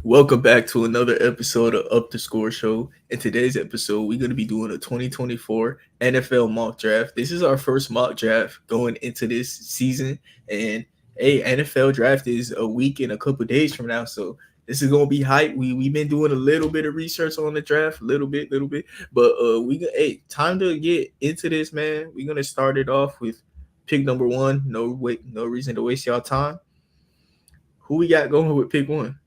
Welcome back to another episode of Up the Score Show. In today's episode, we're going to be doing a 2024 NFL mock draft. This is our first mock draft going into this season, and NFL draft is a week and a couple days from now, so this is going to be hype. We've been doing a little bit of research on the draft, little bit, but time to get into this, man. We're gonna start it off with pick number one. No reason to waste y'all time. Who we got going with pick one?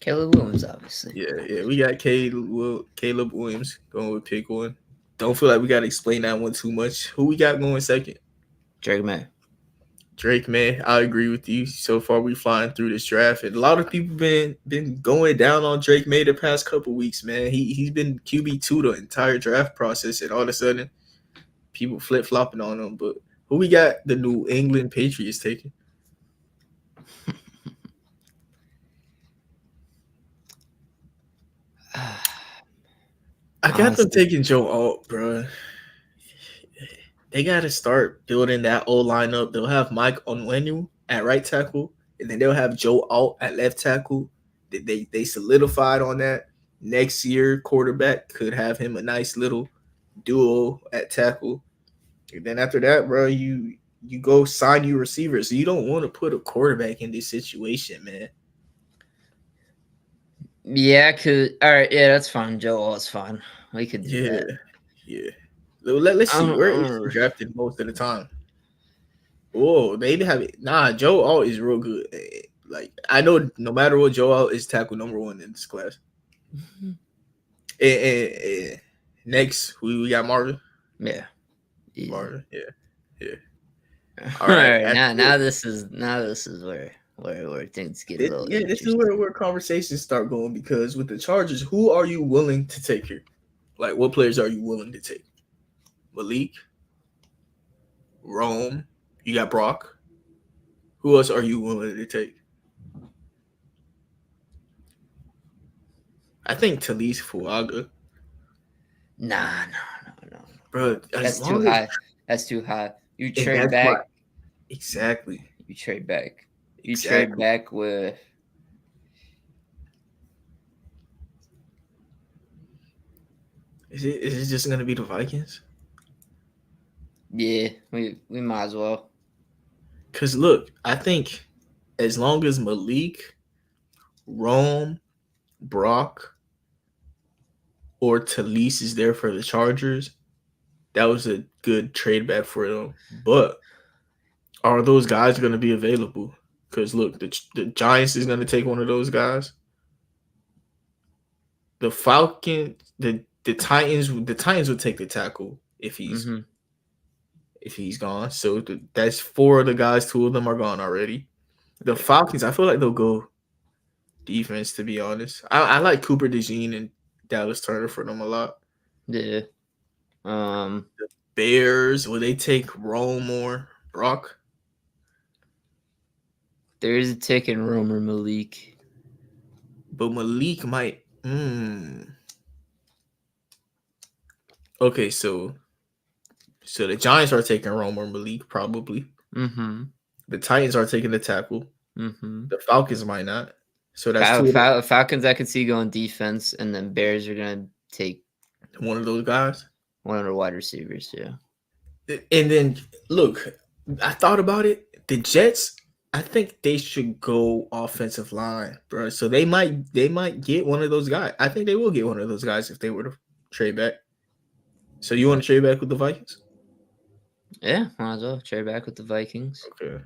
Caleb Williams, obviously. Yeah. We got Caleb Williams going with pick one. Don't feel like we gotta explain that one too much. Who we got going second? Drake May. Drake, man. I agree with you. So far, we flying through this draft, and a lot of people been going down on Drake May the past couple weeks, man. He's been QB2 the entire draft process, and all of a sudden, people flip flopping on him. But who we got? The New England Patriots taking. I got them Honestly, taking Joe Alt, bro. They got to start building that old lineup. They'll have Mike Onwenu at right tackle, and then they'll have Joe Alt at left tackle. They solidified on that. Next year, quarterback could have him a nice little duo at tackle. And then after that, bro, you go sign your receivers. So you don't want to put a quarterback in this situation, man. yeah, all right, yeah, that's fine. Joe Alt's fine. We could do Yeah, that. yeah. Let's I see. don't, Where I is he don't, drafted most of the time? Oh, they have it. Nah, Joe Alt is real good. Like I know, no matter what, Joe Alt is tackle number one in this class. And next, we got Marvin. yeah, easy. Marvin, yeah. All All right, right, at now this is where things get a little this is interesting. where conversations start going because with the Chargers, who are you willing to take here? Like, what players are you willing to take? Malik, Rome, you got Brock. Who else are you willing to take? I think Talise Fuaga, Nah, no. bro. As That's too long as high. That's too high. You and trade that's why back. exactly, You trade back. You trade exactly. back with. Is it just gonna be the Vikings? Yeah, we might as well. Cause look, I think as long as Malik, Rome, Brock, or Talise is there for the Chargers, that was a good trade back for them. But are those guys going to be available? Because look, the Giants is going to take one of those guys. The Falcons, the Titans would take the tackle Mm-hmm. if he's gone. So that's four of the guys. Two of them are gone already. The Falcons, I feel like they'll go defense. To be honest, I like Cooper DeJean and Dallas Turner for them a lot. Yeah. Um. Bears, will they take Rome or Brock? There is a tick in Romer Malik. But Malik might. Okay, so the Giants are taking Rome or Malik probably. Mm-hmm. The Titans are taking the tackle. Mm-hmm. The Falcons might not. So that's two of Falcons I could see going defense, and then Bears are gonna take one of those guys. one of the wide receivers. Yeah. And then look, I thought about it. The Jets, I think they should go offensive line, bro. So they might get one of those guys. I think they will get one of those guys if they were to trade back. So you want to trade back with the Vikings? Yeah, might as well trade back with the Vikings. Okay.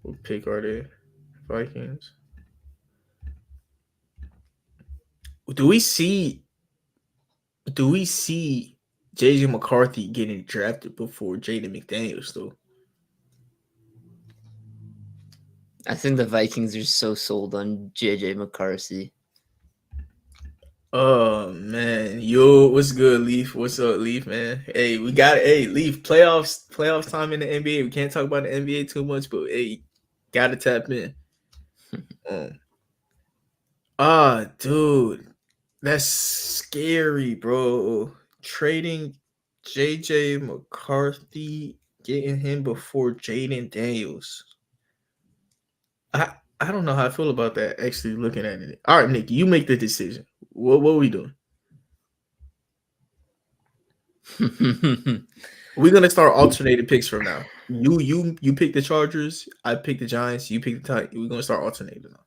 What pick are they? Vikings. Do we see do we see JJ McCarthy getting drafted before Jaden McDaniels though? I think the Vikings are so sold on JJ McCarthy. Oh man, yo, what's good, Leaf? What's up, Leaf, man? Hey, we got Leaf, playoffs time in the NBA. We can't talk about the NBA too much, but hey, gotta tap in. Um, dude, that's scary, bro. Trading JJ McCarthy, getting him before Jaden Daniels. I I don't know how I feel about that. Actually, looking at it. All right, Nick, you make the decision. What are we doing? We're gonna start alternating picks from now. You pick the Chargers. I pick the Giants. You pick the Titans. We're gonna start alternating now.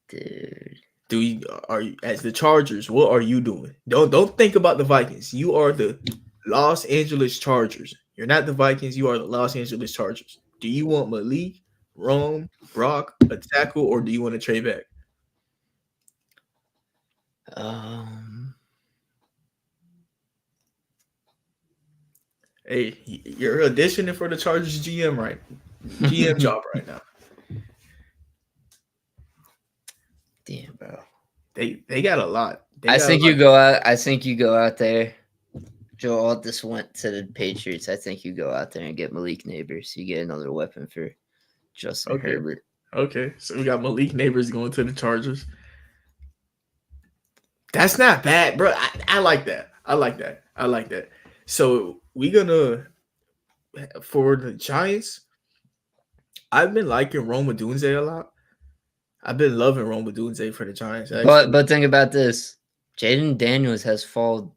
Dude. Do you are you as the Chargers? What are you doing? Don't think about the Vikings. You are the Los Angeles Chargers. You're not the Vikings. You are the Los Angeles Chargers. Do you want Malik, Rome, Brock, a tackle, or do you want to trade back? Hey, you're auditioning for the Chargers GM GM job right now. Damn, bro. They got a lot. I think you go out. I think you go out there. Joe Altus went to the Patriots. I think you go out there and get Malik Neighbors. You get another weapon for Justin Herbert. Okay, so we got Malik Neighbors going to the Chargers. That's not bad, bro. I like that. I like that. So we're gonna for the Giants. I've been liking Rome Odunze a lot. I've been loving Rome Odunze for the Giants. Actually. But think about this: Jaden Daniels has fallen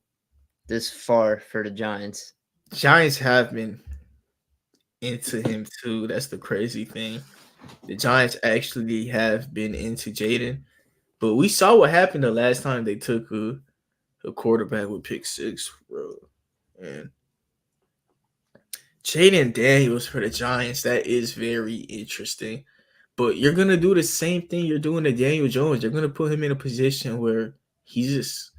this far for the Giants. Giants have been into him too. That's the crazy thing. The Giants actually have been into Jaden, but we saw what happened the last time they took a quarterback with pick 6, bro. And Jaden Daniels for the Giants, that is very interesting. But you're gonna do the same thing you're doing to Daniel Jones. You're gonna put him in a position where he's just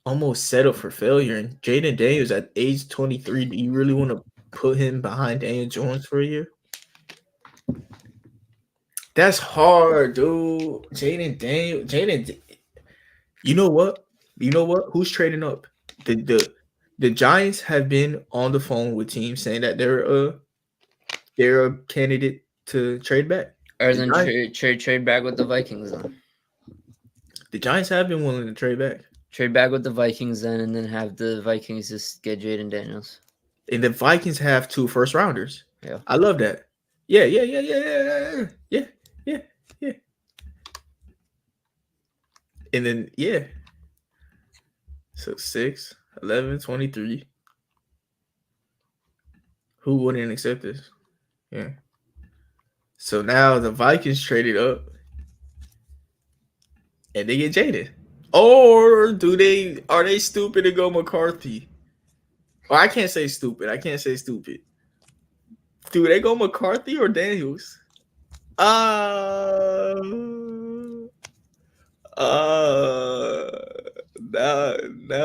almost set up for failure. And Jaden Daniels at age 23, do you really want to put him behind Daniel Jones for a year? That's hard, dude. Jaden. You know what? Who's trading up? The Giants have been on the phone with teams saying that they're a candidate to trade back. Or then trade back with the Vikings then. The Giants have been willing to trade back. Trade back with the Vikings then, and then have the Vikings just get Jaden Daniels. And the Vikings have 2 first rounders. Yeah. I love that. Yeah. And then, yeah. So 6, 11, 23. Who wouldn't accept this? Yeah. So now the Vikings traded up and they get Jaden. Or are they stupid to go McCarthy? Well, I can't say stupid. Do they go McCarthy or Daniels? Now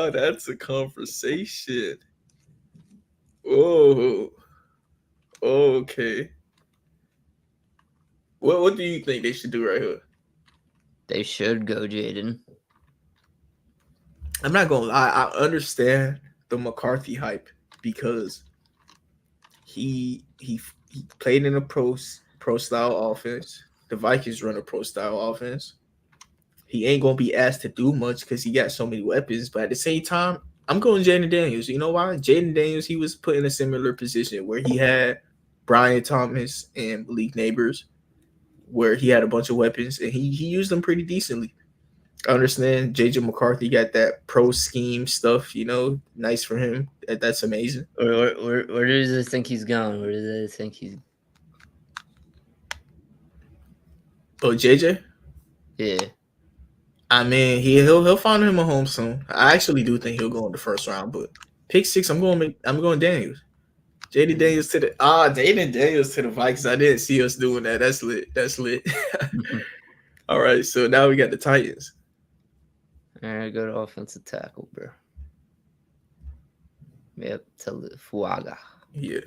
that's a conversation. Oh, okay. What do you think they should do right here? They should go Jaden. I'm not gonna lie. I understand the McCarthy hype because he played in a pro style offense. The Vikings run a pro style offense. He ain't gonna be asked to do much because he got so many weapons. But at the same time, I'm going Jaden Daniels. You know why? Jaden Daniels, he was put in a similar position where he had Brian Thomas and Malik Neighbors, where he had a bunch of weapons and he used them pretty decently. I understand JJ McCarthy got that pro scheme stuff, nice for him. That's amazing. Where does it think he's going? Where does it think he's? Oh, JJ? Yeah. I mean, he'll find him a home soon. I actually do think he'll go in the first round, but pick 6, I'm going Daniels. Jaden Daniels to the Vikings. I didn't see us doing that. That's lit. All right, so now we got the Titans. All right, go to offensive tackle, bro. Yep, Fuaga. Yeah.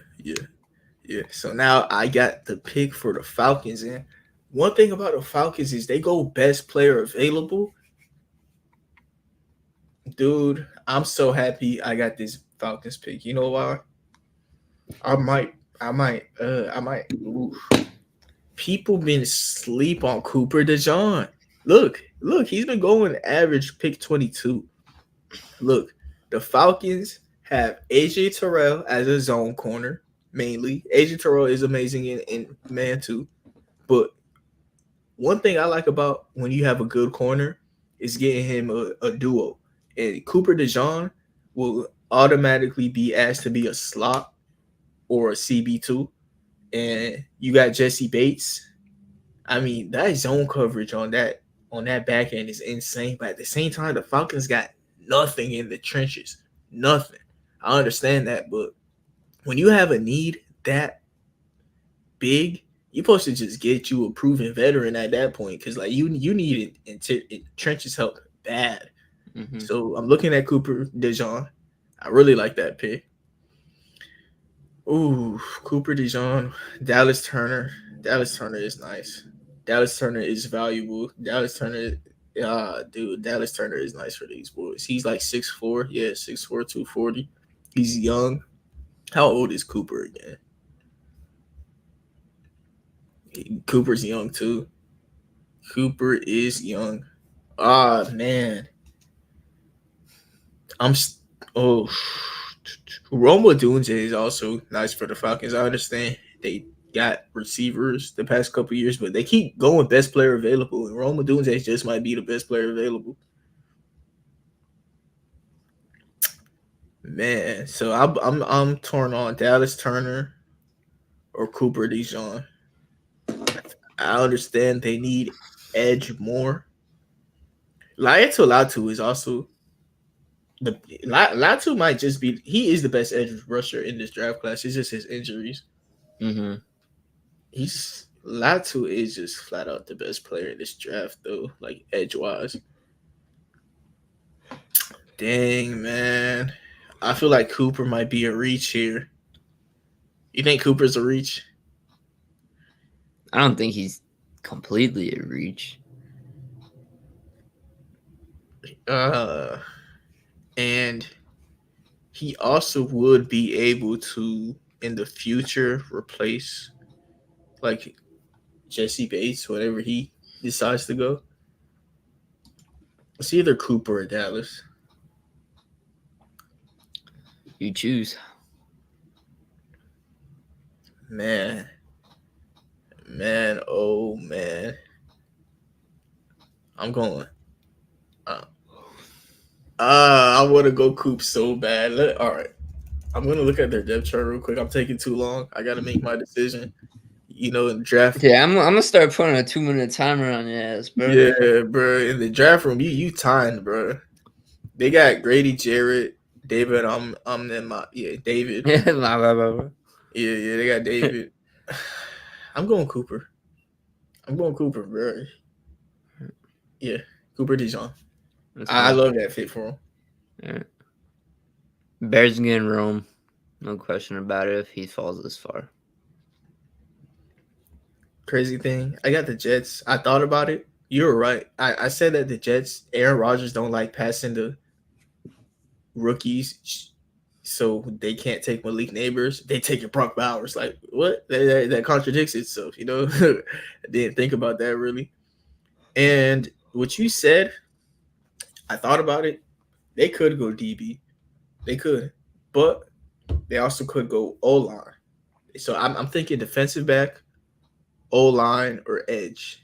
So now I got the pick for the Falcons, and one thing about the Falcons is they go best player available. Dude, I'm so happy I got this Falcons pick. You know why? I might. Oof. People been sleep on Cooper DeJean. Look, he's been going average pick 22. Look, the Falcons have AJ Terrell as a zone corner, mainly. AJ Terrell is amazing in man too. But one thing I like about when you have a good corner is getting him a duo. And Cooper DeJean will automatically be asked to be a slot or a CB2. And you got Jesse Bates. I mean, that zone coverage on that back end is insane. But at the same time, the Falcons got nothing in the trenches. Nothing. I understand that, but when you have a need that big, you're supposed to just get you a proven veteran at that point because like you need trenches help bad. Mm-hmm. So I'm looking at Cooper DeJean. I really like that pick. Ooh, Cooper DeJean, Dallas Turner. Dallas Turner is nice. Dallas Turner is valuable. Dallas Turner is nice for these boys. He's like 6'4", yeah, 6'4", 240. He's young. How old is Cooper again? Cooper's young too. Cooper is young. Ah man, I'm oh Rome Odunze is also nice for the Falcons. I understand they got receivers the past couple years, but they keep going best player available, and Rome Odunze just might be the best player available. Man, so I'm torn on Dallas Turner or Cooper DeJean. I understand they need edge more. Laiatu Latu is also the Latu might just be he is the best edge rusher in this draft class. It's just his injuries. Mm-hmm. He's Latu is just flat out the best player in this draft though, like edge wise. Dang man, I feel like Cooper might be a reach here. You think Cooper's a reach? I don't think he's completely a reach. And he also would be able to in the future replace like Jesse Bates whenever he decides to go. It's either Cooper or Dallas. You choose. Man, oh man. I'm going. I want to go Coop so bad. All right. I'm going to look at their depth chart real quick. I'm taking too long. I got to make my decision. In the draft. Yeah, I'm gonna start putting a 2-minute timer on your ass, bro. Yeah, bro. In the draft room, you timed, bro. They got Grady Jarrett, David. David. Yeah, they got David. I'm going Cooper. Bro. Yeah, Cooper DeJean. I love that fit for him. Yeah. Bears getting Rome. No question about it if he falls this far. Crazy thing, I got the Jets. I thought about it. You were right. I said that the Jets, Aaron Rodgers don't like passing the rookies, so they can't take Malik Neighbors. They take it Brock Bowers. Like, what? That contradicts itself, I didn't think about that really. And what you said, I thought about it. They could go DB. They could. But they also could go O-line. So I'm thinking defensive back, O-line, or edge.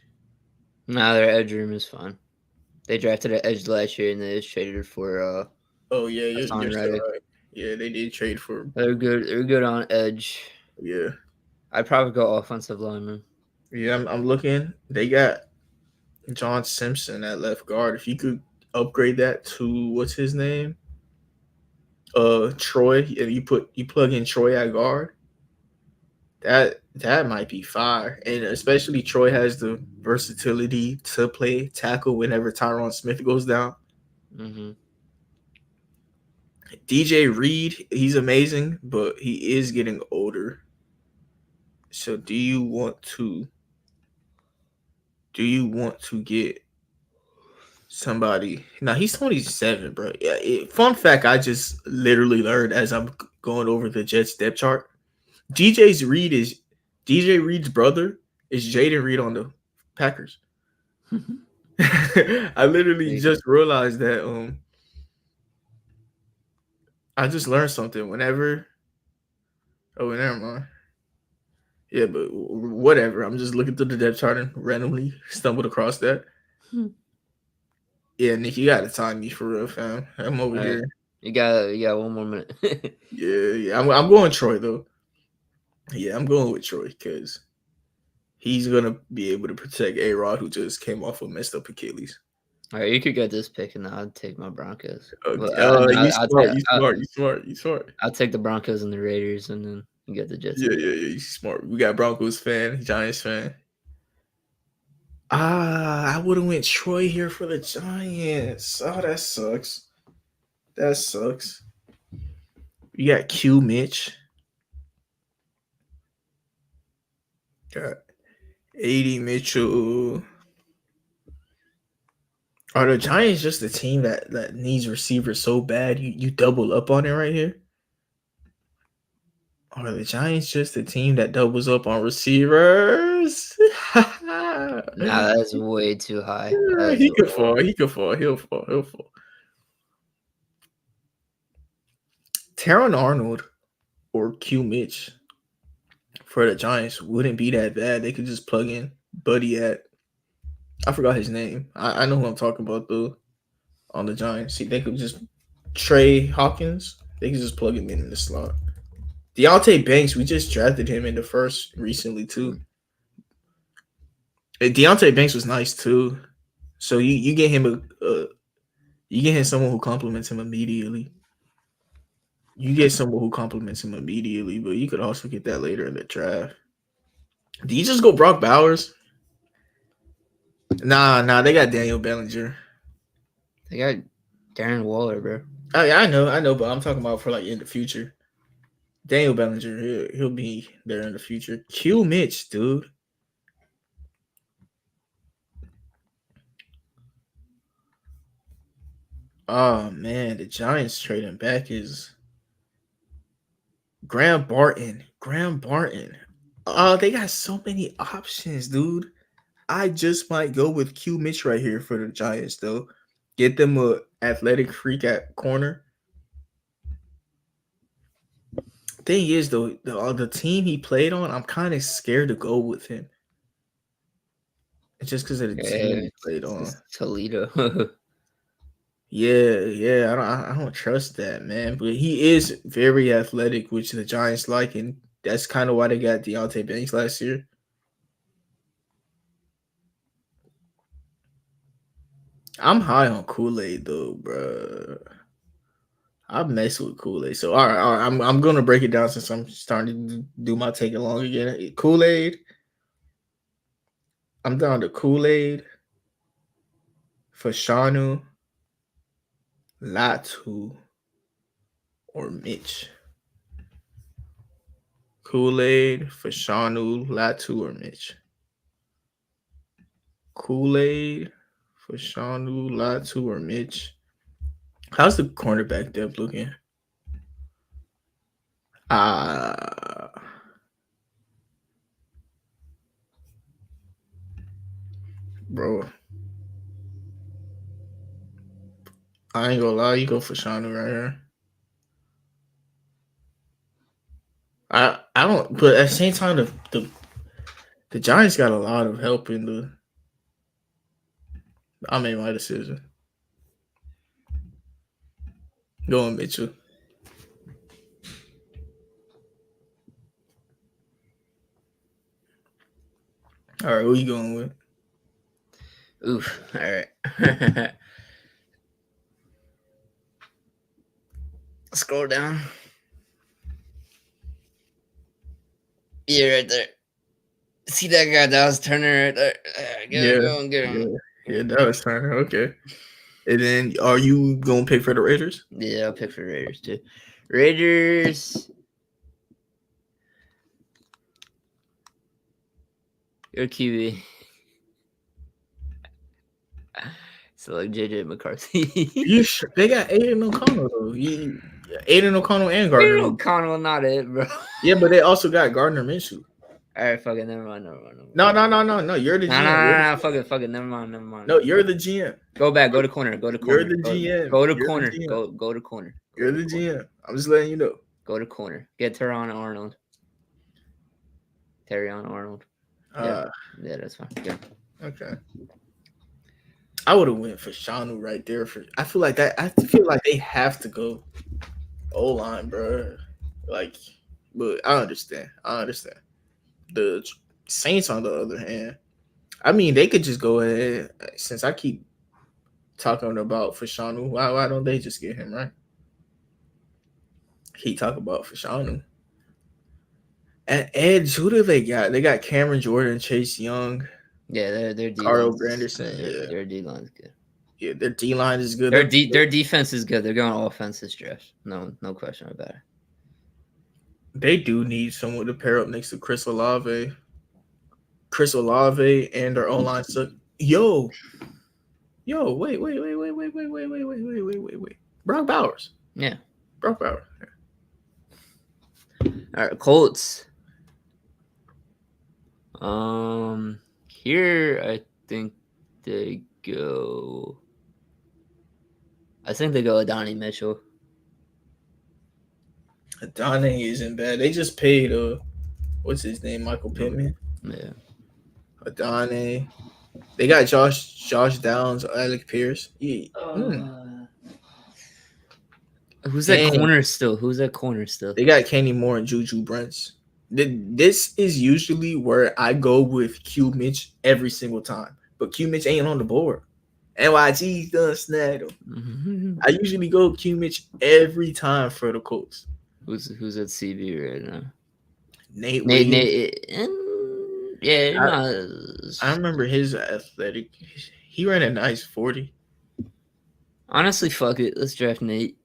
Nah, their edge room is fine. They drafted an edge last year and they just traded for oh yeah, you're still right. Yeah, they did trade for. They're good. They're good on edge. Yeah, I'd probably go offensive lineman. Yeah, I'm looking. They got John Simpson at left guard. If you could upgrade that to what's his name? Troy. And you plug in Troy at guard. That might be fire. And especially Troy has the versatility to play tackle whenever Tyron Smith goes down. Mm-hmm. DJ Reed, he's amazing, but he is getting older. So do you want to get somebody? Now he's 27, bro. Yeah. Fun fact, I just literally learned as I'm going over the Jets depth chart. DJ Reed's brother is Jaden Reed on the Packers. I literally just realized that. I just learned something. Never mind. Yeah, but whatever. I'm just looking through the depth chart and randomly stumbled across that. Yeah, Nick, you gotta time me for real, fam. I'm over here. You got 1 more minute. Yeah. I'm going Troy though. Yeah, I'm going with Troy because he's gonna be able to protect A-Rod, who just came off a messed up Achilles. All right, you could get this pick, and I'll take my Broncos. You smart. I'll take the Broncos and the Raiders, and then you get the Jets. Yeah. You smart. We got Broncos fan, Giants fan. I would have went Troy here for the Giants. Oh, that sucks. You got Q Mitch. Got 80 Mitchell. Are the Giants just a team that needs receivers so bad you double up on it right here? Are the Giants just a team that doubles up on receivers? Nah, that's way too high. He could fall. He'll fall. Terron Arnold or Q Mitch for the Giants wouldn't be that bad. They could just plug in Buddy at, I forgot his name. I know who I'm talking about though. On the Giants, see, they could just Trey Hawkins. They could just plug him in the slot. Deontay Banks, we just drafted him in the first recently too. And Deontay Banks was nice too. So you get him you get him someone who compliments him immediately. But you could also get that later in the draft. Do you just go Brock Bowers? Nah, they got Daniel Bellinger. They got Darren Waller, bro. Oh, yeah, I know, but I'm talking about for like in the future. Daniel Bellinger, he'll be there in the future. Q Mitch, dude. Oh man, the Giants trading back is Graham Barton. Oh, they got so many options, dude. I just might go with Q Mitch right here for the Giants, though. Get them a athletic freak at corner. Thing is, though, the team he played on, I'm kind of scared to go with him. It's just because of the team he played on. Toledo. Yeah. I don't trust that, man. But he is very athletic, which the Giants like, and that's kind of why they got Deontay Banks last year. I'm high on Kool-Aid though, bro. I mess with Kool-Aid. So all right. I'm gonna break it down since I'm starting to do my take along again. Kool-Aid. I'm down to Kool-Aid, Fashanu, Latu, or Mitch. Kool-Aid, Fashanu, Latu, or Mitch. Kool-Aid, Fashanu, Latu, or Mitch. How's the cornerback depth looking? Bro. I ain't gonna lie, you go Fashanu right here. I don't, but at the same time, the Giants got a lot of help in the. I made my decision. Going Mitchell. All right, who you going with? Oof. All right. Scroll down. Yeah, right there. See that guy, Dallas Turner right there? Get him. Yeah, Dallas Turner. Okay. And then are you going to pick for the Raiders? Yeah, I'll pick for Raiders too. Raiders. Your QB. So like JJ McCarthy. They got Aiden O'Connell though. Aiden O'Connell and Gardner. Aiden O'Connell, not it, bro. Yeah, but they also got Gardner Minshew. All right, fuck it. Never mind. No. You're the GM. Nah, fuck it. Never mind. No, you're the GM. Go back. Go to corner. You're the GM. Go to corner. Go to corner. You're the GM. I'm just letting you know. Go to corner. Get Terron Arnold. Terrion Arnold. Uh, Yeah, that's fine. Good. okay. I would have went for Shanu right there. I feel like that. I feel like they have to go O line, bro. Like, but I understand. I understand. The Saints, on the other hand, I mean, they could just go ahead. Since I keep talking about Fashanu, why don't they just get him, right? Keep talking about Fashanu. At edge, who do they got? They got Cameron Jordan, Chase Young, Yeah, their D Carl line. Granderson. Yeah, Their D line's good. yeah, their D line is good. Their defense is good. They're going offense this draft. No question about it. They do need someone to pair up next to Chris Olave. Chris Olave and their O line suck. Yo, wait. Brock Bowers. Yeah. Brock Bowers. All right, Colts. Here I think they go. I think they go Adonai Mitchell. Adonai isn't bad. They just paid what's his name? Michael Pittman. Yeah. Adonai. They got Josh Downs, Alec Pierce. Yeah. Who's that corner still? Who's that corner still? They got Kenny Moore and Juju Brents. This is usually where I go with Q Mitch every single time. But Q Mitch ain't on the board. NYG done snagged him. I usually go Q Mitch every time for the Colts. Who's at CB right now? Nate. Yeah, I remember his athletic. He ran a nice 40. Honestly, fuck it. Let's draft Nate.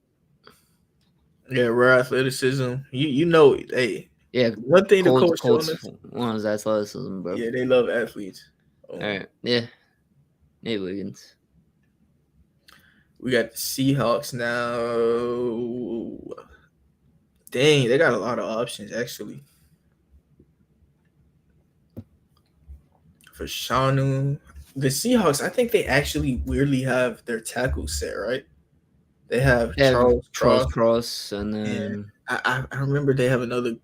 Yeah, rare athleticism. You know, hey. Yeah, one thing the Colts one is athleticism, bro. Yeah, they love athletes. All right, yeah. Nate Wiggins. We got the Seahawks now. Dang, they got a lot of options actually. For Shanu, the Seahawks, I think they actually weirdly have their tackles set, right? They have Charles Cross, and then I remember they have another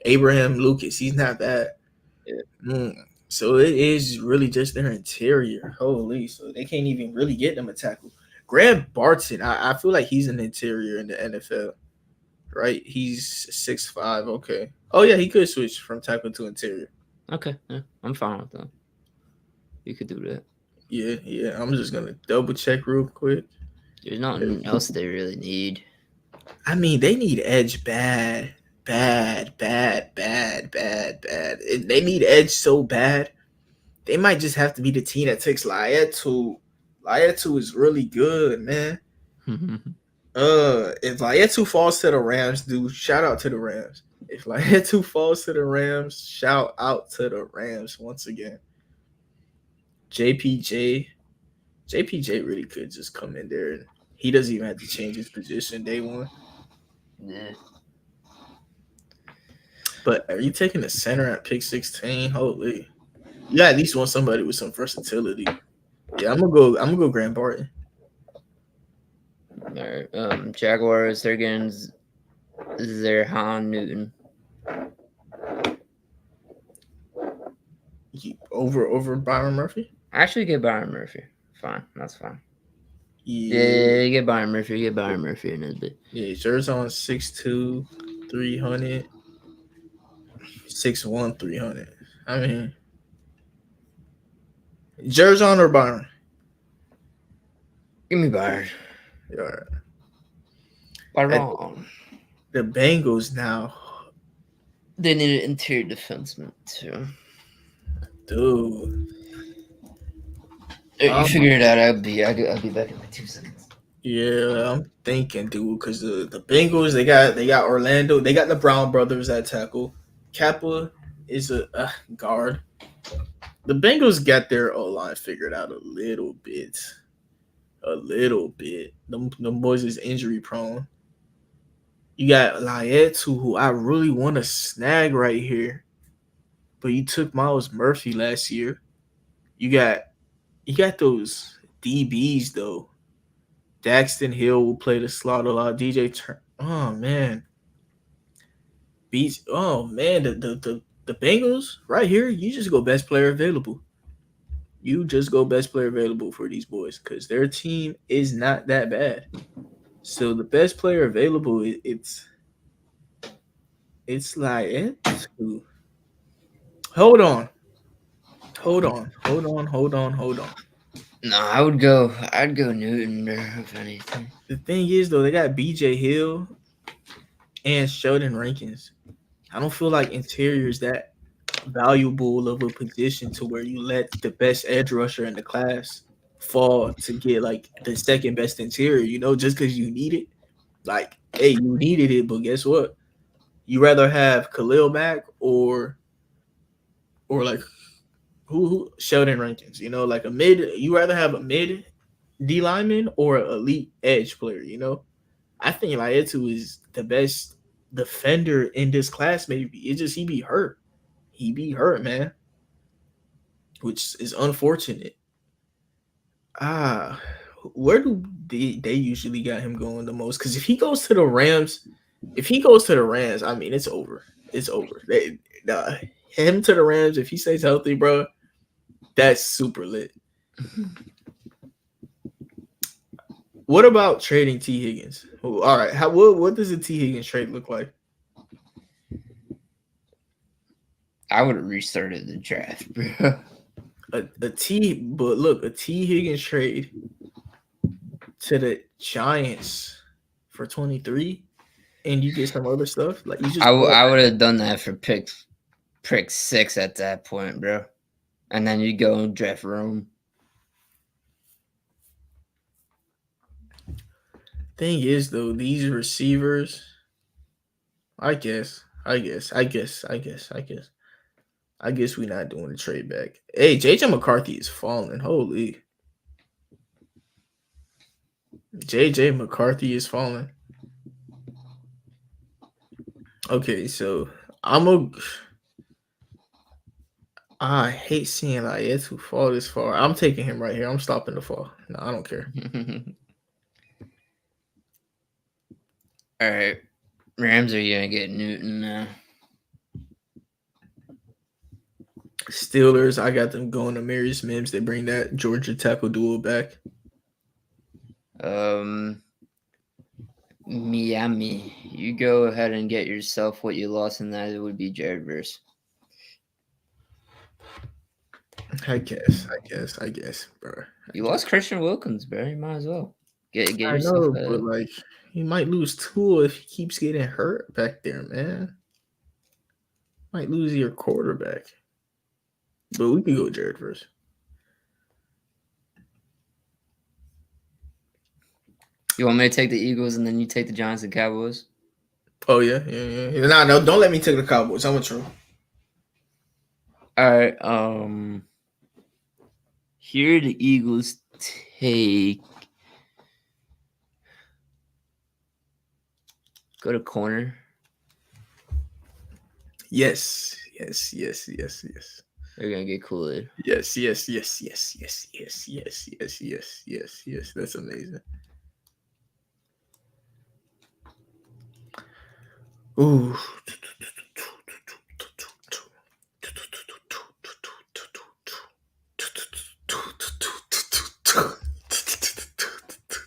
Abraham Lucas. He's not bad. Yeah. So it is really just their interior. Holy, so they can't even really get them a tackle. Graham Barton, I feel like he's an interior in the NFL, right? He's 6'5". Okay. Oh yeah, he could switch from tackle to interior. Okay, yeah, I'm fine with that. You could do that. Yeah. I'm just gonna double check real quick. There's nothing else they really need. I mean, they need edge bad. They need edge so bad. They might just have to be the team that takes Laiatu. Laiatu is really good, man. If Laiatu falls to the Rams, dude, shout out to the Rams. If Laiatu falls to the Rams, shout out to the Rams once again. JPJ really could just come in there and he doesn't even have to change his position day one. Yeah. But are you taking the center at pick 16? Holy. You at least want somebody with some versatility. Yeah, I'm gonna go Graham Barton. All right. Jaguars, they're getting Zerhan Newton. Over Byron Murphy? Actually, get Byron Murphy. Fine, that's fine. Yeah, get Byron Murphy. Get Byron Murphy in this bit. Yeah, Zerzon 6'2", 300. 6'1", 300. I mean, Zerzon or Byron? Give me Byron. All right. Byron. The Bengals now. They need an interior defenseman too. Dude. You figure it out. I'll be back in like 2 seconds. Yeah, I'm thinking, dude, because the Bengals, they got Orlando. They got the Brown brothers at tackle. Kappa is a guard. The Bengals got their O-line figured out a little bit. Them boys is injury prone. You got Laiatu, who I really want to snag right here. But you took Myles Murphy last year. You got those DBs, though. Daxton Hill will play the slot a lot. DJ Turner. Oh, man. The The Bengals, right here, you just go best player available. You just go best player available for these boys because their team is not that bad. So the best player available, it's like hold on, hold on. No, I'd go Newton, bro, if anything. The thing is though, they got B.J. Hill and Sheldon Rankins. I don't feel like interior is that valuable of a position to where you let the best edge rusher in the class fall to get like the second best interior, just because you need it. Like, hey, you needed it, but guess what? You rather have Khalil Mack or like who Sheldon Rankins, like a mid. You rather have a mid D lineman or an elite edge player. I think Laetu is the best defender in this class. Maybe it's just he be hurt. He be hurt, man, which is unfortunate. Ah, where do they usually got him going the most? Because if he goes to the Rams, I mean it's over. It's over. Him to the Rams, if he stays healthy, bro, that's super lit. What about trading T. Higgins? All right, what does a T. Higgins trade look like? I would have restarted the draft, bro. But look, a T. Higgins trade to the Giants for 23, and you get some other stuff. Like you just, I would have done that for pick 6 at that point, bro. And then you go and draft Rome. Thing is, though, these receivers, I guess we're not doing the trade back. Hey, JJ McCarthy is falling. Holy. JJ McCarthy is falling. Okay, so I hate seeing Laetu fall this far. I'm taking him right here. I'm stopping the fall. No, I don't care. All right. Rams are going to get Newton now. Steelers, I got them going to Marius Mims. They bring that Georgia tackle duo back. Miami, you go ahead and get yourself what you lost in that. It would be Jared Verse. I guess, bro. You lost Christian Wilkins, bro. You might as well get I yourself. know, but like he might lose Tua if he keeps getting hurt back there, man. Might lose your quarterback. But we can go Jared first. You want me to take the Eagles and then you take the Giants and Cowboys? Oh yeah. No, don't let me take the Cowboys. I'm a true. All right. Here the Eagles take. Go to corner. Yes. They're gonna get Kool-Aid. Yes. That's amazing. Ooh.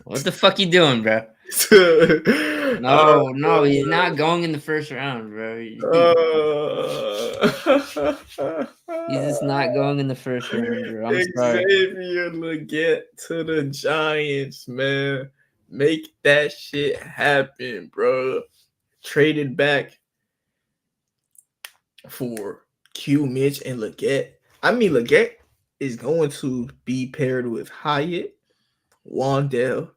What the fuck you doing, bro? No, he's not going in the first round, bro. He's just not going in the first round, bro. I'm sorry. Xavier Legette to the Giants, man. Make that shit happen, bro. Traded back for Q, Mitch, and Legette. I mean, Legette is going to be paired with Hyatt, Wandell.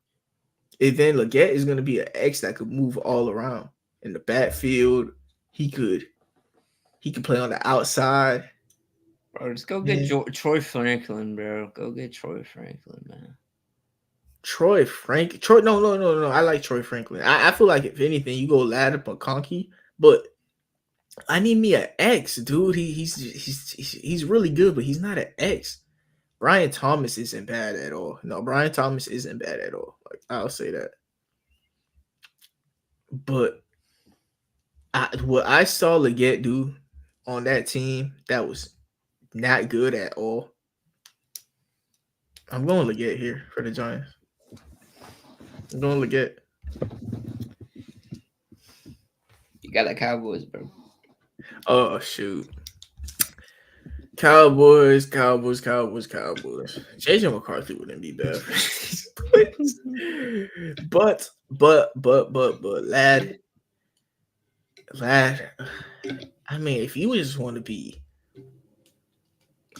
And then Legette is going to be an X that could move all around in the backfield. He could play on the outside. Bro, just go get Troy Franklin, bro. Go get Troy Franklin, man. Troy, no. I like Troy Franklin. I feel like if anything, you go Ladder McConkey, but I need me an X, dude. He's really good, but he's not an X. Brian Thomas isn't bad at all. No, Brian Thomas isn't bad at all. Like I'll say that. But what I saw Legette do on that team that was not good at all. I'm going to Leggett here for the Giants. I'm going to Leggett. You got the Cowboys, bro. Oh, shoot. Cowboys. JJ McCarthy wouldn't be bad. but, lad. I mean, if you just want to be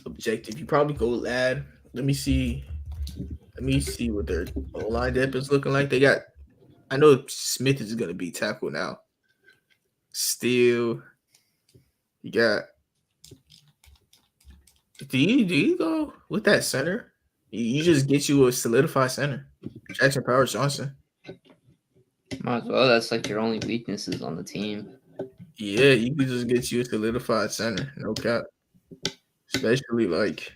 objective, you probably go lad. Let me see what their line depth is looking like. They got. I know Smith is gonna be tackle now. Still, you got. Do you go with that center? You just get you a solidified center, Jackson Powers Johnson. Might as well. That's like your only weaknesses on the team. Yeah, you could just get you a solidified center, no cap. Especially like,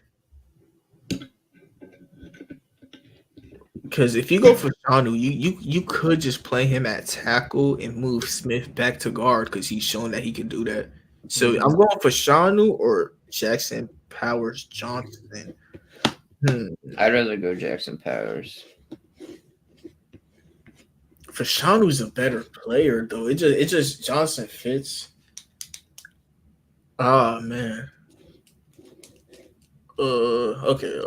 because if you go for Shanu, you could just play him at tackle and move Smith back to guard because he's shown that he can do that. So I'm going for Shanu or Jackson Powers Johnson. I'd rather go Jackson Powers. For Shanu's a better player though. It just Johnson fits. Oh man. Okay.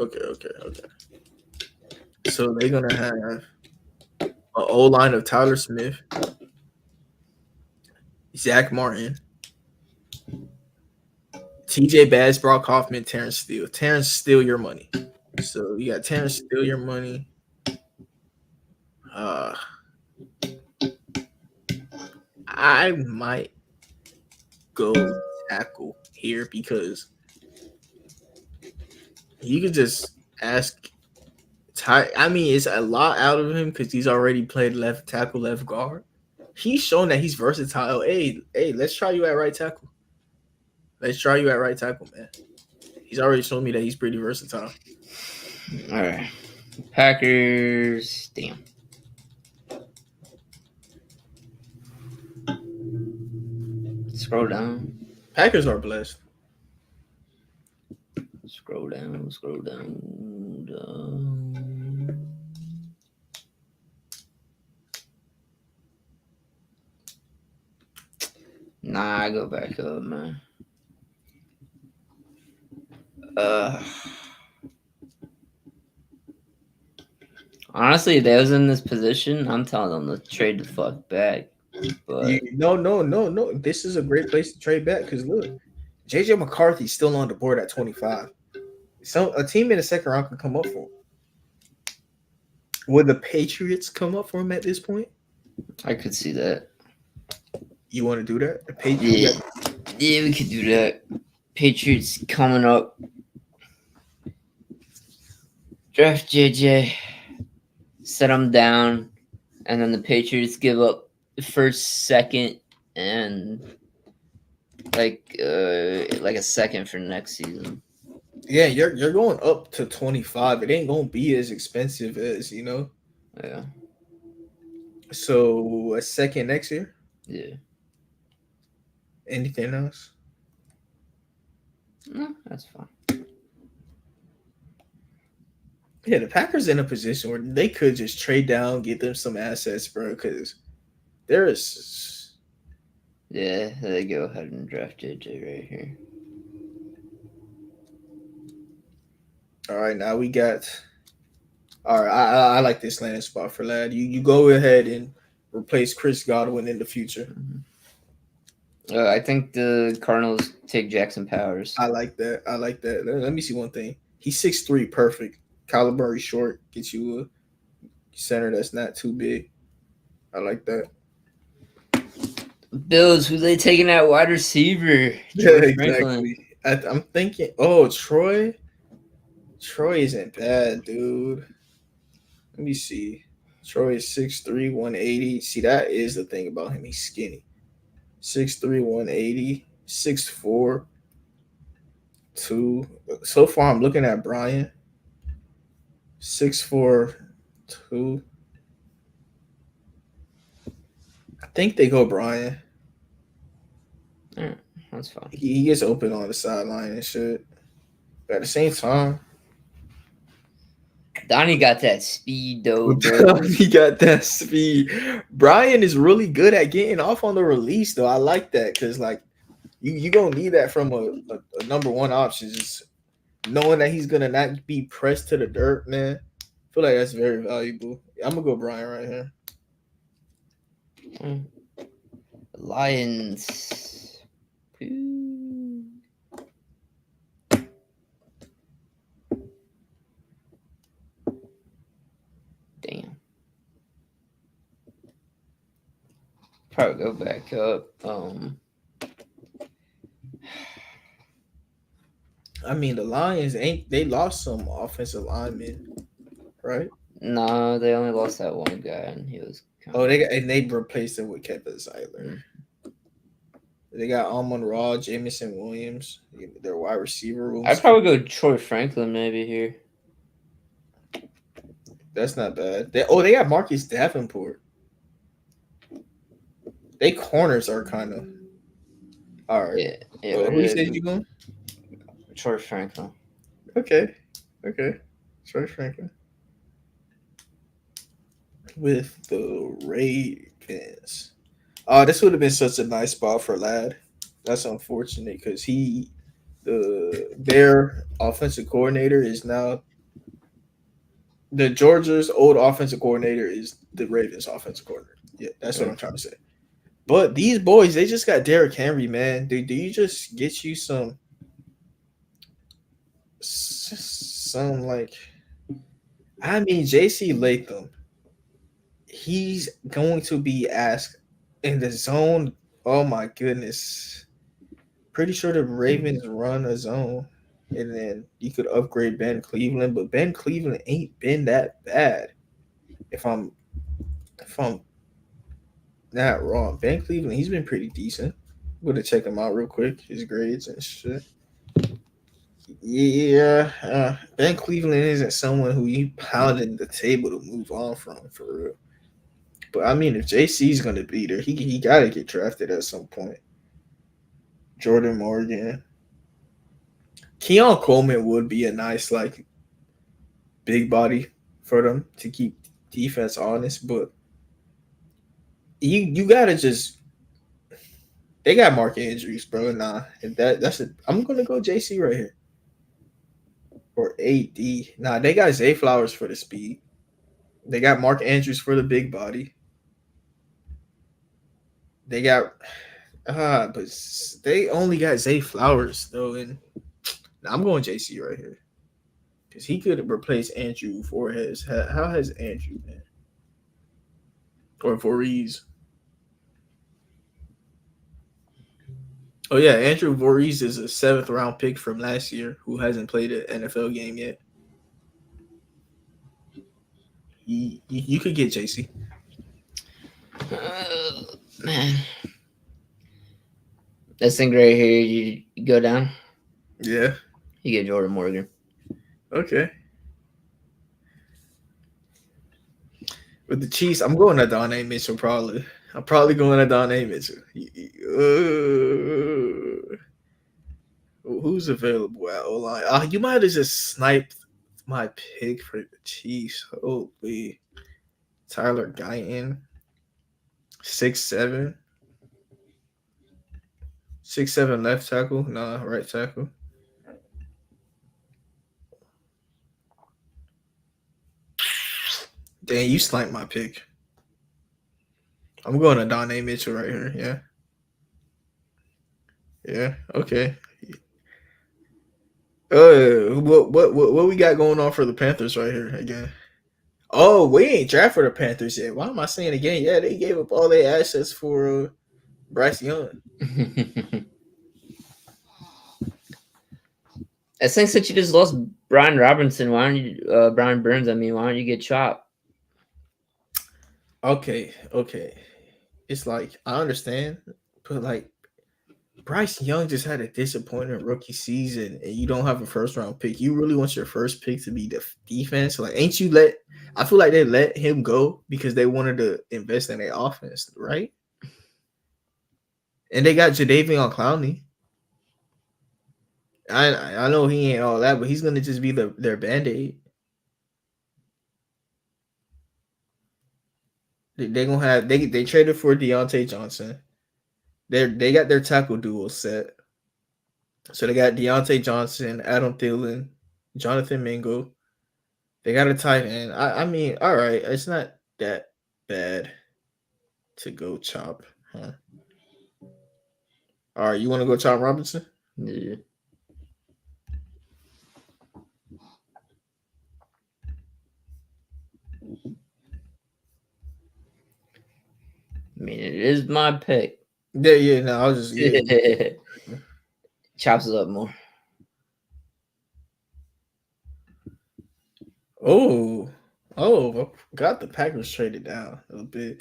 So they're gonna have an O line of Tyler Smith, Zach Martin, TJ Bass, Brock Hoffman, Terrence Steele. Terrence Steele your money. So you got Terrence Steele your money. I might go tackle here because you could just ask I mean, it's a lot out of him because he's already played left tackle, left guard. He's shown that he's versatile. Hey, let's try you at right tackle. Let's try you at right tackle, man. He's already shown me that he's pretty versatile. All right. Packers. Damn. Scroll down. Packers are blessed. Scroll down. Nah, I go back up, man. Honestly, if they was in this position, I'm telling them to trade the fuck back. But No. This is a great place to trade back because look, JJ McCarthy's still on the board at 25. So a team in the second round can come up for him. Would the Patriots come up for him at this point? I could see that. You want to do that? The Patriots? Yeah, we could do that. Patriots coming up. Draft JJ. Set him down. And then the Patriots give up the first, second, and like a second for next season. Yeah, you're going up to 25. It ain't gonna be as expensive as Yeah. So a second next year. Yeah. Anything else? No, that's fine. Yeah, the Packers in a position where they could just trade down, get them some assets, bro. Because there is. Yeah, they go ahead and draft JJ right here. All right, now we got. All right, I like this landing spot for lad. You go ahead and replace Chris Godwin in the future. Mm-hmm. I think the Cardinals take Jackson Powers. I like that. Let me see one thing. He's 6'3", perfect. Kyler Murray short, gets you a center that's not too big. I like that. Bills, who they taking at wide receiver? Yeah, exactly. I'm thinking, Troy. Troy isn't bad, dude. Let me see. Troy is 6'3", 180. See, that is the thing about him. He's skinny. 6'3", 180, 6'4", 2. So far, I'm looking at Brian. 6'4", 2. I think they go Brian. That's fine. He gets open on the sideline and shit. But at the same time, Donnie got that speed though, bro. he got that speed. Brian is really good at getting off on the release, though. I like that because, like, you gonna need that from a number one option. Just knowing that he's gonna not be pressed to the dirt, man. I feel like that's very valuable. I'm gonna go Brian right here. Lions. Ooh. Damn. Probably go back up. I mean, the Lions they lost some offensive linemen, right? No, they only lost that one guy, and he was. They replaced him with Kevin Zeitler. They got Amon-Ra, Jameson Williams, their wide receiver rooms. I'd probably go Troy Franklin maybe here. That's not bad. They got Marcus Davenport. They corners are kind of all right. Yeah. Who you said you going? Troy Franklin. Okay. Troy Franklin. With the Ravens. Oh, this would have been such a nice spot for Ladd. That's unfortunate because their offensive coordinator is now the Georgia's old offensive coordinator is the Ravens offensive coordinator. Yeah, that's what I'm trying to say. But these boys, they just got Derrick Henry, man. Do you just get you some like, I mean, JC Latham, he's going to be asked in the zone. Oh my goodness. Pretty sure the Ravens run a zone. And then you could upgrade Ben Cleveland, but Ben Cleveland ain't been that bad. If I'm not wrong, Ben Cleveland, he's been pretty decent. I'm gonna check him out real quick, his grades and shit. Yeah, Ben Cleveland isn't someone who you pounded the table to move on from, for real. But I mean, if JC's gonna be there, he gotta get drafted at some point. Jordan Morgan. Keon Coleman would be a nice, like, big body for them to keep defense honest, but you gotta just. They got Mark Andrews, bro. Nah, I'm gonna go JC right here or AD. Nah, they got Zay Flowers for the speed. They got Mark Andrews for the big body. They got but they only got Zay Flowers though, and I'm going JC right here because he could replace Andrew Voorhees. How has Andrew been? Or Voorhees? Oh yeah, Andrew Voorhees is a 7th round pick from last year who hasn't played an NFL game yet. You could get JC. Man, this thing right here, you go down. Yeah. You get Jordan Morgan. Okay. With the Chiefs, I'm going to Adonai Mitchell probably. I'm probably going to Adonai Mitchell. Who's available at O-line? You might have just sniped my pick for the Chiefs. Holy. Tyler Guyton. 6'7". 6'7" left tackle. Nah, right tackle. Dang, you sniped my pick. I'm going to Adonai Mitchell right here. Yeah. Yeah. Okay. What we got going on for the Panthers right here again? Oh, we ain't draft for the Panthers yet. Why am I saying again? Yeah, they gave up all their assets for Bryce Young. I think since you just lost Brian Robinson, why don't you Brian Burns? I mean, why don't you get Chop? Okay. It's like I understand, but like Bryce Young just had a disappointing rookie season, and you don't have a first round pick. You really want your first pick to be the defense? Like, ain't you let? I feel like they let him go because they wanted to invest in their offense, right? And they got Jadeveon Clowney. I know he ain't all that, but he's gonna just be their band-aid. They gonna have they traded for Deontay Johnson. They got their tackle duo set. So they got Deontay Johnson, Adam Thielen, Jonathan Mingo. They got a tight end. I mean, all right, it's not that bad to go chop, huh? All right, you want to go chop Robinson? Yeah. I mean, it is my pick. Yeah. No, I was just Chops it up more. Oh, I got the Packers traded down a little bit.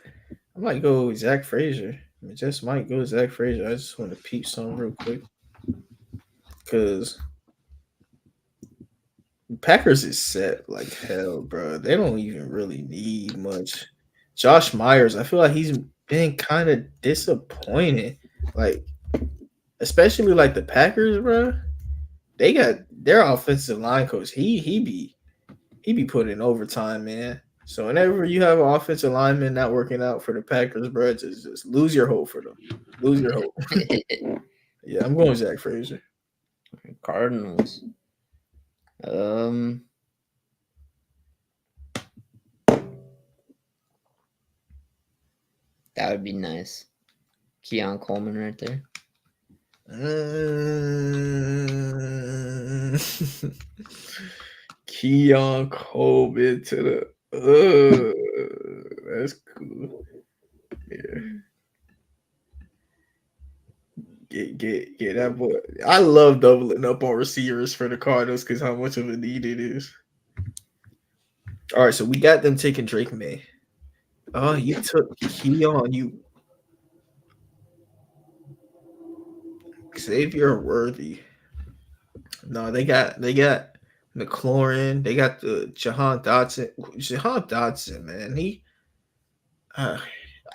I might go Zach Frazier. I just might go Zach Frazier. I just want to peep some real quick because Packers is set like hell, bro. They don't even really need much. Josh Myers, I feel like he's been kind of disappointing. Like, especially like the Packers, bro. They got their offensive line coach. He be putting in overtime, man. So whenever you have an offensive lineman not working out for the Packers, bro, just lose your hope for them. Lose your hope. Yeah, I'm going Zach Frazier. Cardinals. That would be nice. Keon Coleman right there. Keon Coleman to the that's cool. Yeah. Get that boy. I love doubling up on receivers for the Cardinals because how much of a need it is. All right, so we got them taking Drake May. Oh, you took Keon, you Xavier Worthy. No, they got McLaurin. They got the Jahan Dotson. Jahan Dotson, man,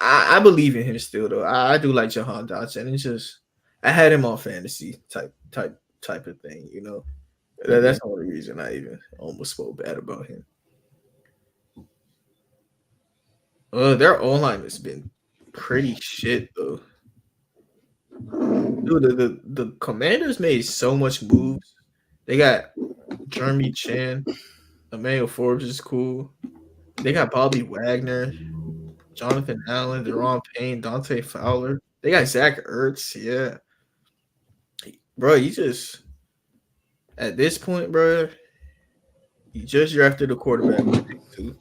I believe in him still though. I do like Jahan Dotson. It's just I had him on fantasy type of thing, you know. That's the only reason I even almost spoke bad about him. Their O-line has been pretty shit though. Dude, the Commanders made so much moves. They got Jeremy Chan, Emmanuel Forbes is cool. They got Bobby Wagner, Jonathan Allen, Deron Payne, Dante Fowler. They got Zach Ertz. Yeah, bro, you just at this point, bro, you just drafted a quarterback too.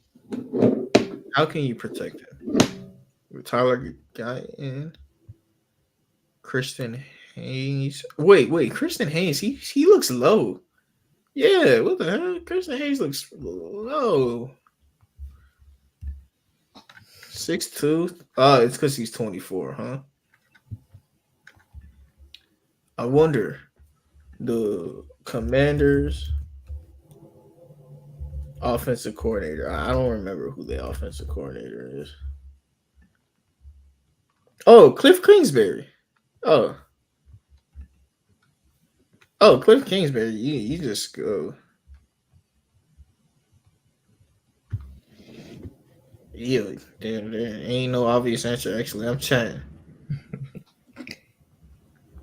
How can you protect him? With Tyler Guyton, Christian Hayes. Wait, Christian Hayes. He looks low. Yeah, what the hell? Christian Hayes looks low. 6'2". It's because he's 24, huh? I wonder the Commanders offensive coordinator. I don't remember who the offensive coordinator is. Oh, Cliff Kingsbury. Oh, Cliff Kingsbury. You just go. Yeah, there ain't no obvious answer. Actually, I'm chatting.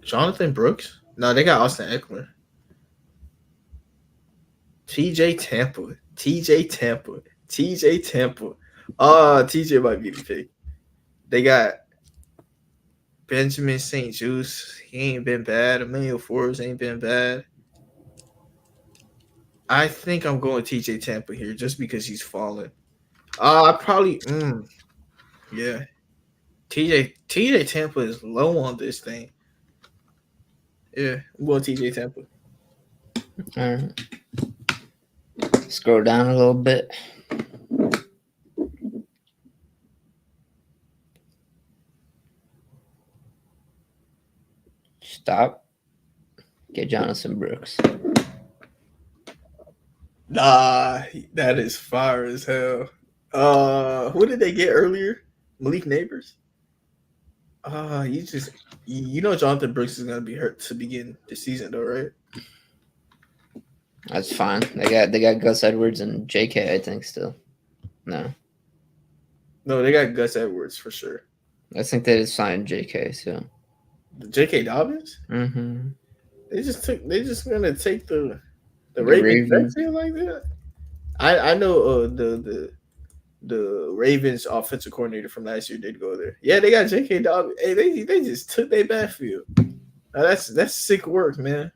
Jonathan Brooks? No, they got Austin Eckler. TJ Tampa. TJ might be the pick. They got Benjamin St. Juice. He ain't been bad. Emmanuel Forbes ain't been bad. I think I'm going TJ Tampa here just because he's fallen. I probably yeah. TJ Tampa is low on this thing. Yeah, I'm going TJ Tampa. All right. Scroll down a little bit. Stop. Get Jonathan Brooks. Nah, that is fire as hell. Who did they get earlier? Malik Neighbors. You know Jonathan Brooks is gonna be hurt to begin the season though, right? That's fine. They got Gus Edwards and J.K. I think still. No, No, they got Gus Edwards for sure. I think they just signed J.K. So. J.K. Dobbins. Mm-hmm. They just gonna take the The Ravens Ravens. back like that. I know the Ravens offensive coordinator from last year did go there. Yeah, they got J.K. Dobbins. Hey, they just took their backfield. Now that's sick work, man.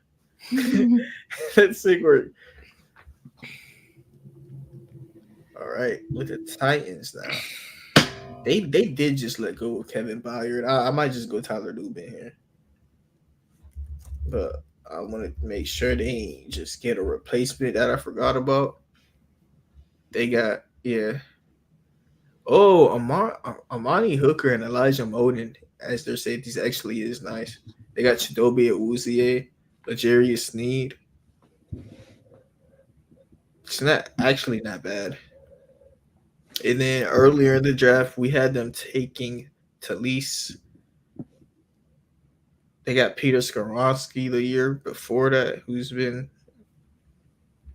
That's sick work. All right, with the Titans now, they did just let go of Kevin Byard. I might just go Tyler Dubin here, but I want to make sure they ain't just get a replacement that I forgot about. They got Oh, Amani Hooker and Elijah Moden as their safeties actually is nice. They got Chidobe Awuzie, L'Jarius Sneed. It's not bad. And then earlier in the draft, we had them taking Talise. They got Peter Skoronsky the year before that, who's been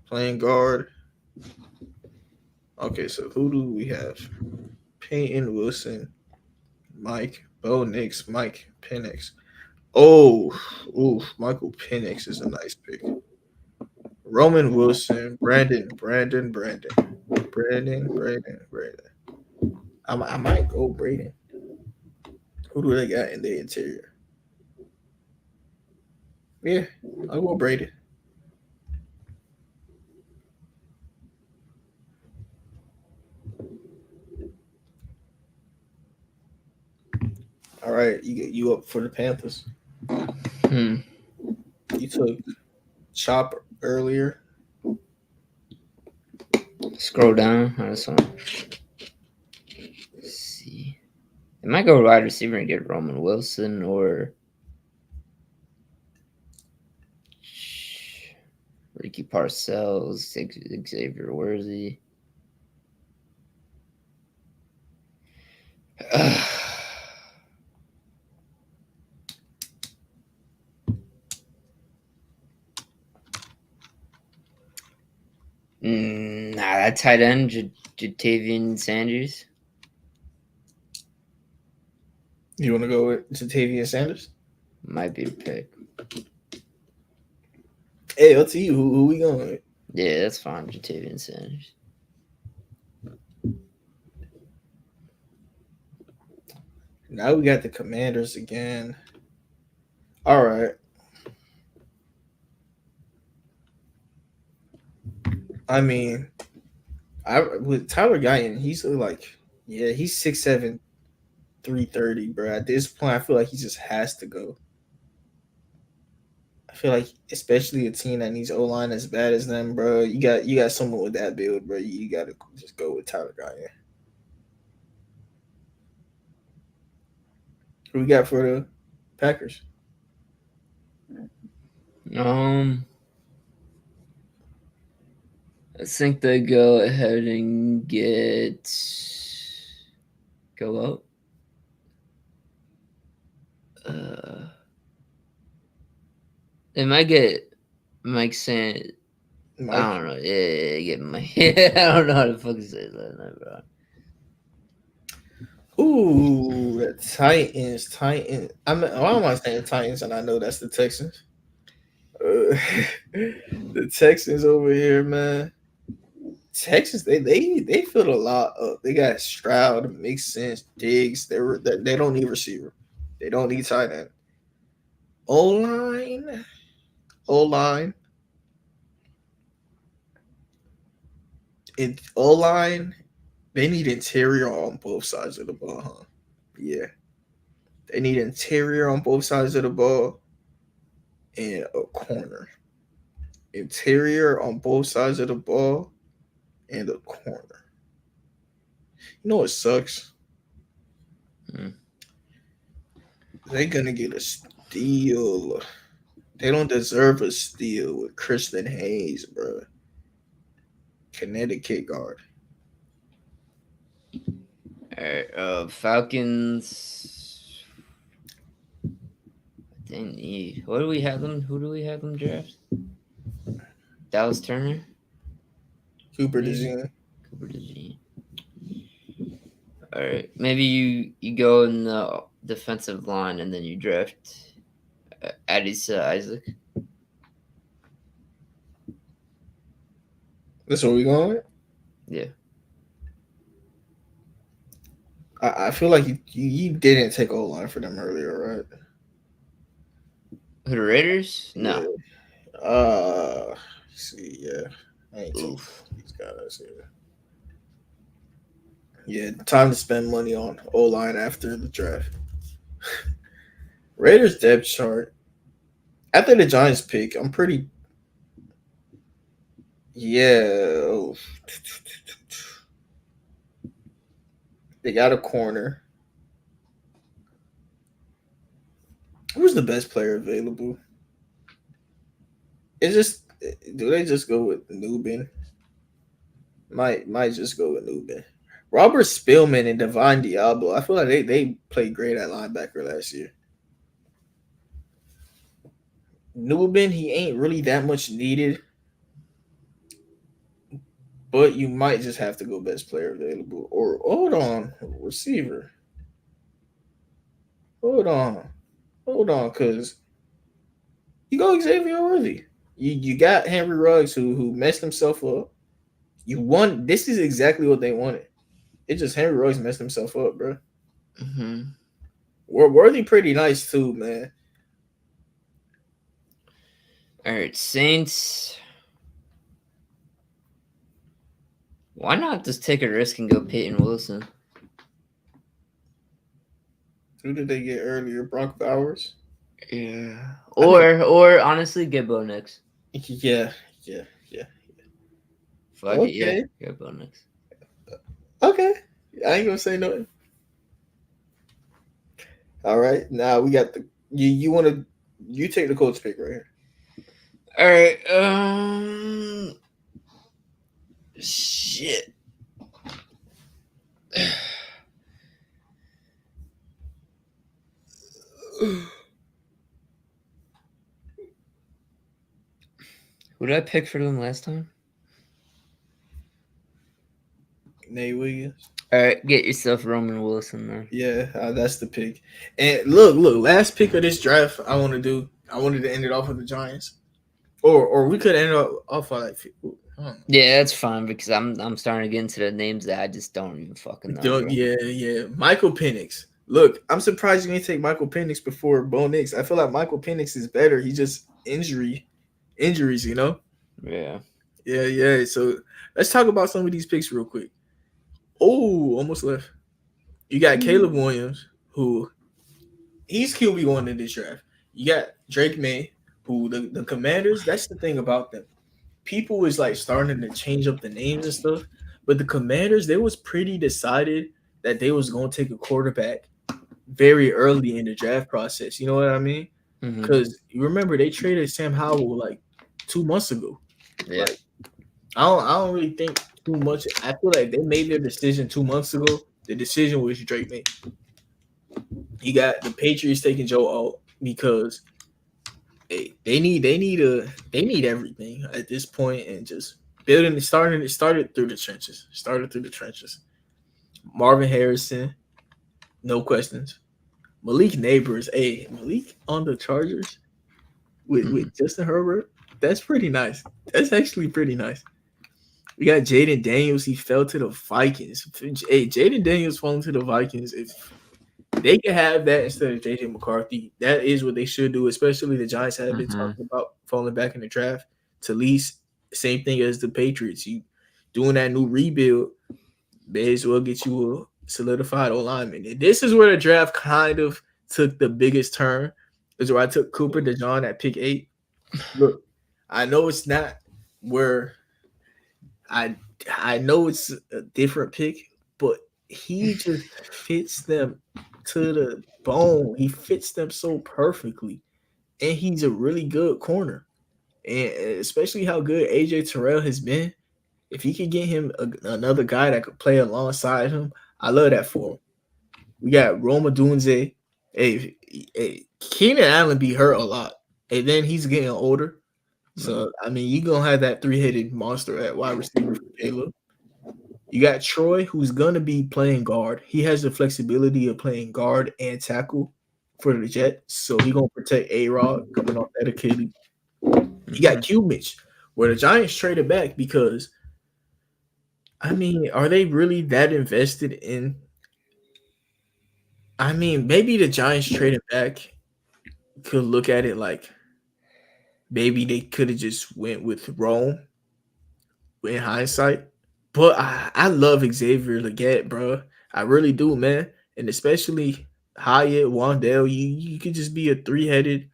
playing guard. Okay, so who do we have? Peyton Wilson, Mike Bo Nix, Mike Penix. Oh, ooh, Michael Penix is a nice pick. Roman Wilson, Brandon. I might go Braden. Who do they got in the interior? Yeah, I'll go Braden. All right, you up for the Panthers? Hmm. You took Chop earlier. Scroll down. I just want to see. They might go wide receiver and get Roman Wilson or Ricky Parcells, Xavier Worthy. That tight end, Jatavian Sanders. You want to go with Jatavian Sanders? Might be the pick. Hey, up to you. Who we going with? Yeah, that's fine. Jatavian Sanders. Now we got the Commanders again. All right. I mean, with Tyler Guyton, he's like, he's 6'7", 330, bro. At this point, I feel like he just has to go. I feel like, especially a team that needs O line as bad as them, bro. You got someone with that build, bro. You got to just go with Tyler Guyton. Who we got for the Packers? I think they go ahead and go out. They might get Mike Sand. Mike? I don't know. Yeah, get Mike. I don't know how to fucking say that, bro. Ooh, the Titans. I mean, why am I saying Titans? And I know that's the Texans. The Texans over here, man. Texans, they filled a lot up. They got Stroud, makes sense. Diggs, they don't need receiver. They don't need tight end. O line. O line. They need interior on both sides of the ball, huh? Yeah, they need interior on both sides of the ball and a corner. Interior on both sides of the ball and a corner. You know what sucks? They're gonna get a steal. They don't deserve a steal with Kristen Hayes, bro. Connecticut guard. All right, Falcons. They need. What do we have them? Who do we have them draft? Dallas Turner. Cooper Maybe. DeJean. Cooper DeJean. All right, maybe you go in the defensive line and then you draft Adisa Isaac. That's what we going with? Yeah. I feel like you didn't take O-line for them earlier, right? Who, the Raiders? No. Yeah. See, yeah. I ain't taking Oof. these guys here. Yeah, time to spend money on O-line after the draft. Raiders depth chart. After the Giants pick, I'm pretty. Yeah. They got a corner. Who's the best player available? It's just, do they just go with Nubin? Might just go with Nubin. Robert Spillman and Devon Diablo. I feel like they played great at linebacker last year. Nubin, he ain't really that much needed, but you might just have to go best player available. Or hold on, receiver. Hold on, because you go Xavier Worthy. You got Henry Ruggs who messed himself up. You won. This is exactly what they wanted. It's just Henry Ruggs messed himself up, bro. Mm-hmm. Worthy pretty nice too, man. All right, Saints. Why not just take a risk and go Peyton Wilson? Who did they get earlier? Brock Bowers? Yeah. Or honestly, get Bo Nix. Yeah. Fuck it, yeah. Get Bo Nix. Okay. I ain't gonna say nothing. All right. Now we got the you take the Colts pick right here. All right. Shit. Who did I pick for them last time? Nate Williams. All right, get yourself Roman Wilson there. Yeah, that's the pick. And look, last pick of this draft, I wanted to end it off with the Giants, or we could end it off on like. Yeah, that's fine because I'm starting to get into the names that I just don't even fucking know. Yeah. Michael Penix. Look, I'm surprised you didn't take Michael Penix before Bo Nix. I feel like Michael Penix is better. He just injuries, you know. Yeah. So let's talk about some of these picks real quick. Oh, almost left. You got Caleb Williams, who he's QB going in this draft. You got Drake May, who the Commanders. That's the thing about them. People is like starting to change up the names and stuff, but the Commanders, they was pretty decided that they was going to take a quarterback very early in the draft process. You know what I mean? Because you remember they traded Sam Howell like 2 months ago. Yeah. Like, I don't really think too much. I feel like they made their decision 2 months ago. The decision was Drake May. You got the Patriots taking Joe Alt because they need everything at this point, and just building it started through the trenches. Marvin Harrison, no questions. Malik Neighbors, Malik on the Chargers with Justin Herbert. That's pretty nice. That's actually pretty nice. We got Jaden Daniels. He fell to the Vikings. Hey, Jaden Daniels falling to the Vikings. If they could have that instead of JJ McCarthy, that is what they should do, especially the Giants have been talking about falling back in the draft. To least same thing as the Patriots. You doing that new rebuild, may as well get you a solidified O-lineman. And this is where the draft kind of took the biggest turn. Is where I took Cooper DeJean at pick 8. Look, I know it's not where I know it's a different pick, but he just fits them to the bone. He fits them so perfectly, and he's a really good corner. And especially how good AJ Terrell has been, if he could get him another guy that could play alongside him, I love that for him. We got Roma Dunze. Hey, Keenan Allen be hurt a lot, and then he's getting older. So I mean, you gonna have that three-headed monster at wide receiver for Caleb. You got Troy, who's gonna be playing guard. He has the flexibility of playing guard and tackle for the Jets, so he gonna protect A Rod coming off that Achilles. You got Q Mitch, where the Giants traded back because I mean, are they really that invested in? I mean, maybe the Giants traded back could look at it like maybe they could have just went with Rome in hindsight. But I love Xavier Leggett, bro. I really do, man. And especially Hyatt, Wandell, you could just be a three-headed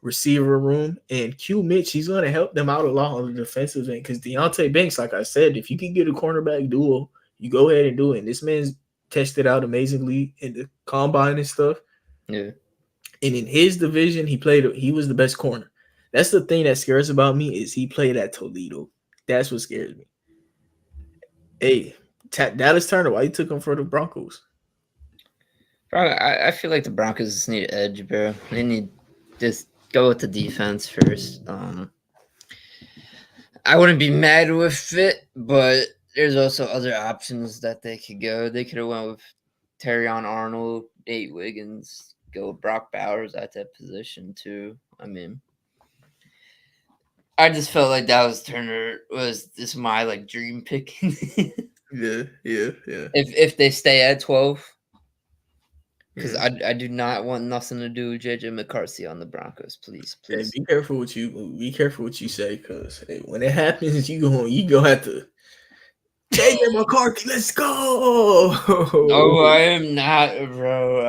receiver room. And Q Mitch, he's gonna help them out a lot on the defensive end. Because Deontay Banks, like I said, if you can get a cornerback duo, you go ahead and do it. And this man's tested out amazingly in the combine and stuff. Yeah. And in his division, he was the best corner. That's the thing that scares about me is he played at Toledo. That's what scares me. Hey, Dallas Turner, why you took him for the Broncos? Bro, I feel like the Broncos need edge, bro. They need just go with the defense first. I wouldn't be mad with it, but there's also other options that they could go. They could have went with Terrion Arnold, Nate Wiggins, go with Brock Bowers at that position too. I mean, I just felt like Dallas Turner was just my like dream pick. Yeah. If they stay at 12, because I do not want nothing to do with JJ McCarthy on the Broncos. Please. Hey, be careful what you say, because hey, when it happens, you gonna have to JJ McCarthy. Let's go. No, I am not, bro.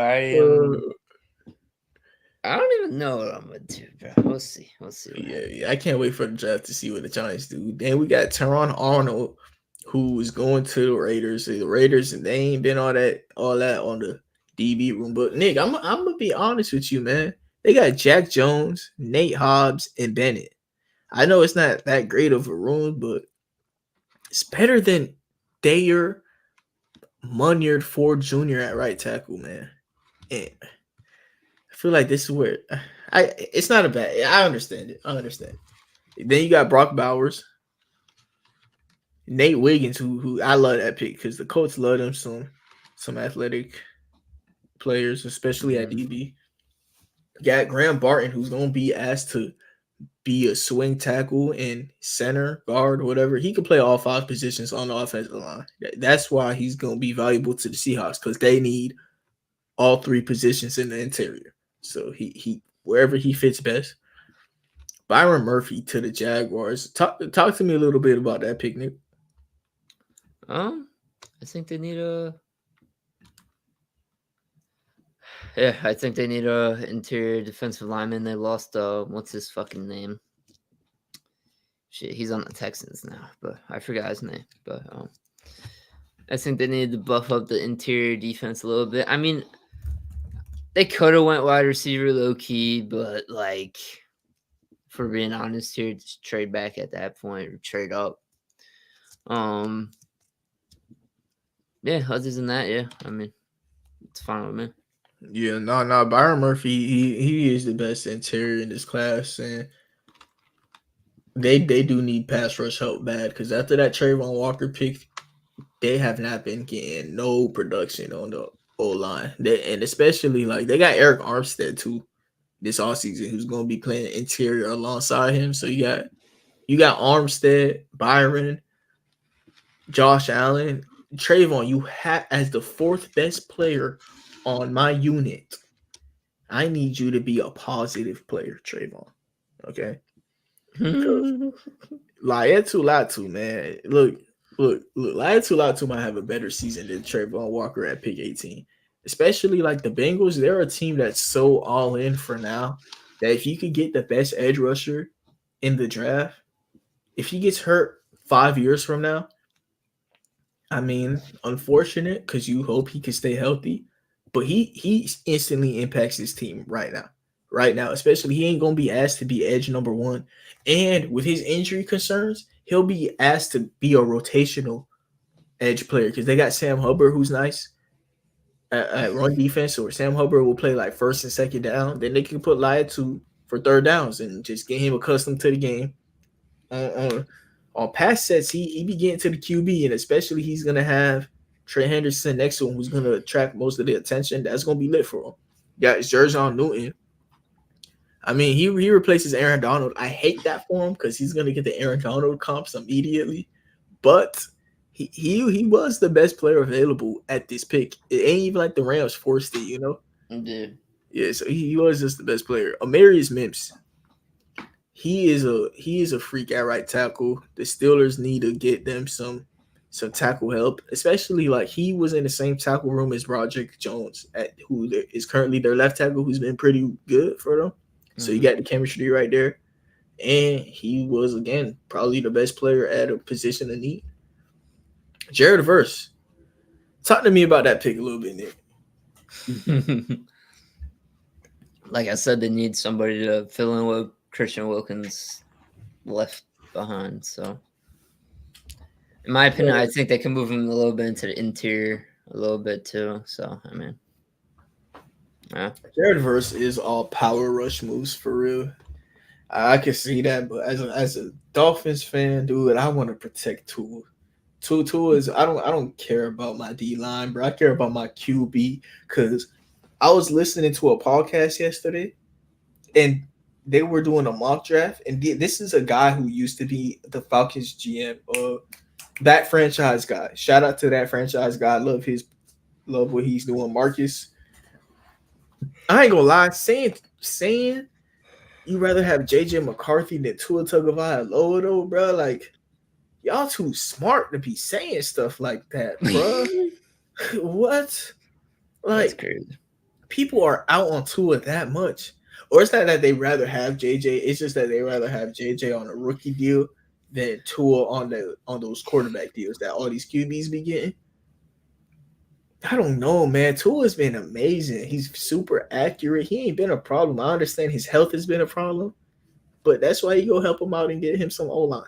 I don't even know what I'm gonna do, bro. We'll see. Yeah. I can't wait for the draft to see what the Giants do. Then we got Teron Arnold, who is going to the Raiders. The Raiders, and they ain't been all that on the DB room. But Nick, I'm gonna be honest with you, man. They got Jack Jones, Nate Hobbs, and Bennett. I know it's not that great of a room, but it's better than Dayer Munyard Ford Jr. at right tackle, man. And I feel like this is where it's not a bad. I understand it. Then you got Brock Bowers, Nate Wiggins, who I love that pick because the Colts love them some athletic players, especially at DB. Got Graham Barton, who's gonna be asked to be a swing tackle and center, guard, whatever. He can play all five positions on the offensive line. That's why he's gonna be valuable to the Seahawks, because they need all three positions in the interior. So he wherever he fits best. Byron Murphy to the Jaguars. Talk to me a little bit about that picnic. I think they need a. Yeah, I think they need a interior defensive lineman. They lost what's his fucking name? Shit, he's on the Texans now, but I forgot his name. But I think they needed to buff up the interior defense a little bit. I mean, they could have went wide receiver low key, but like, for being honest here, just trade back at that point or trade up. Yeah, other than that, yeah, I mean, it's fine with me. Yeah, no. Byron Murphy, he is the best interior in this class, and they do need pass rush help bad, because after that Trayvon Walker pick, they have not been getting no production on the O line. And especially like they got Eric Armstead too this offseason, who's going to be playing interior alongside him. So you got Armstead, Byron, Josh Allen, Trayvon. You have as the fourth best player on my unit. I need you to be a positive player, Trayvon. Okay. Laiatu Latu, man. Look. Laiatu Latu might have a better season than Trayvon Walker at pick 18. Especially like the Bengals, they're a team that's so all in for now that if you could get the best edge rusher in the draft, if he gets hurt 5 years from now, I mean, unfortunate, because you hope he can stay healthy, but he instantly impacts his team right now. Right now, especially he ain't gonna be asked to be edge number one, and with his injury concerns, he'll be asked to be a rotational edge player because they got Sam Hubbard, who's nice at run defense, or Sam Hubbard will play like first and second down. Then they can put Laiatu for third downs and just get him accustomed to the game. on pass sets, he be getting to the QB, and especially he's gonna have Trey Henderson next to him, who's gonna attract most of the attention. That's gonna be lit for him. Got Jerjon Newton. I mean, he replaces Aaron Donald. I hate that for him because he's gonna get the Aaron Donald comps immediately. But he was the best player available at this pick. It ain't even like the Rams forced it, you know. Dude. Yeah, so he was just the best player. Amarius Mims. He is a freak at right tackle. The Steelers need to get them some tackle help, especially like he was in the same tackle room as Roderick Jones, who is currently their left tackle, who's been pretty good for them. So you got the chemistry right there, and he was again probably the best player at a position of need. Jared Verse, talk to me about that pick a little bit, Nick. Like I said, they need somebody to fill in what Christian Wilkins left behind. So, in my opinion, I think they can move him a little bit into the interior a little bit too. So, I mean, yeah. Jared Verse is all power rush moves for real. I can see that, but as a Dolphins fan, dude, I want to protect Tua. Tua is I don't care about my D line, bro. I care about my QB because I was listening to a podcast yesterday, and they were doing a mock draft, and this is a guy who used to be the Falcons GM, that franchise guy. Shout out to that franchise guy. Love what he's doing, Marcus. I ain't gonna lie, saying you rather have JJ McCarthy than Tua Tagovailoa, though, bro. Like, y'all too smart to be saying stuff like that, bro. What? Like, That's crazy. People are out on Tua that much. Or it's not that they rather have JJ. It's just that they rather have JJ on a rookie deal than Tua on those quarterback deals that all these QBs be getting. I don't know, man. Tua's been amazing. He's super accurate. He ain't been a problem. I understand his health has been a problem, but that's why you go help him out and get him some O-line.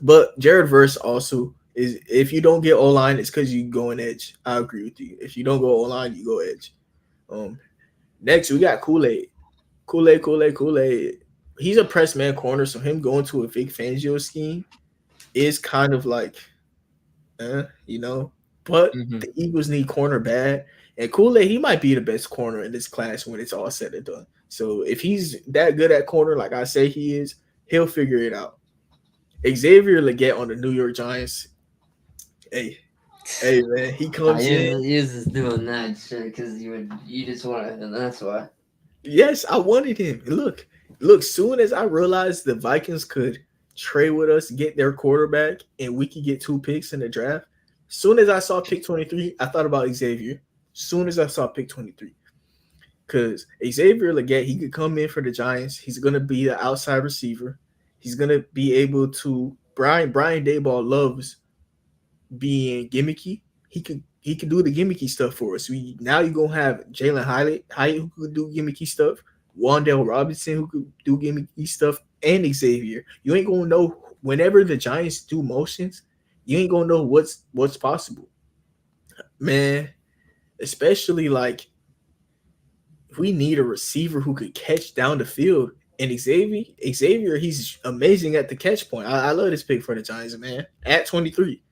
But Jared Verse also is, if you don't get O-line, it's because you go in edge. I agree with you. If you don't go O-line, you go edge. Next, we got Kool-Aid. Kool-Aid. He's a press man corner, so him going to a Vic Fangio scheme is kind of like, you know. But the Eagles need corner bad. And Kool-Aid, he might be the best corner in this class when it's all said and done. So if he's that good at corner, like I say he is, he'll figure it out. Xavier Legette on the New York Giants. Hey, man, he comes in. You're just doing that shit because you just want it, and that's why. Yes, I wanted him. Look. Soon as I realized the Vikings could trade with us, get their quarterback, and we could get 2 picks in the draft. Soon as I saw pick 23, I thought about Xavier. Soon as I saw pick 23, because Xavier Legette, he could come in for the Giants. He's gonna be the outside receiver. He's gonna be able to. Brian Daboll loves being gimmicky. He could do the gimmicky stuff for us. Now you're gonna have Jalen Hyatt who could do gimmicky stuff, Wan'Dale Robinson who could do gimmicky stuff, and Xavier. You ain't gonna know whenever the Giants do motions. You ain't gonna know what's possible, man. Especially like we need a receiver who could catch down the field. And Xavier, he's amazing at the catch point. I love this pick for the Giants, man. At 23.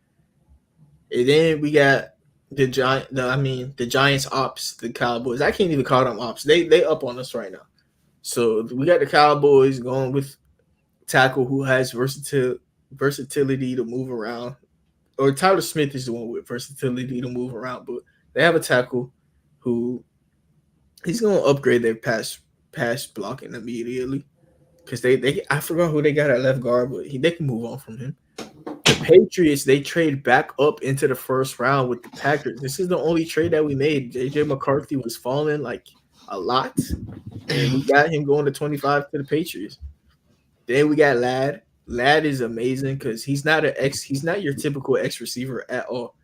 And then we got the Giants ops, the Cowboys. I can't even call them ops. They up on us right now. So we got the Cowboys going with tackle who has versatility to move around. Or Tyler Smith is the one with versatility to move around, but they have a tackle who he's gonna upgrade their pass blocking immediately. Because I forgot who they got at left guard, but they can move on from him. The Patriots, they trade back up into the first round with the Packers. This is the only trade that we made. JJ McCarthy was falling like a lot, and we got him going to 25 to the Patriots. Then we got Ladd. Ladd is amazing because he's not your typical X receiver at all.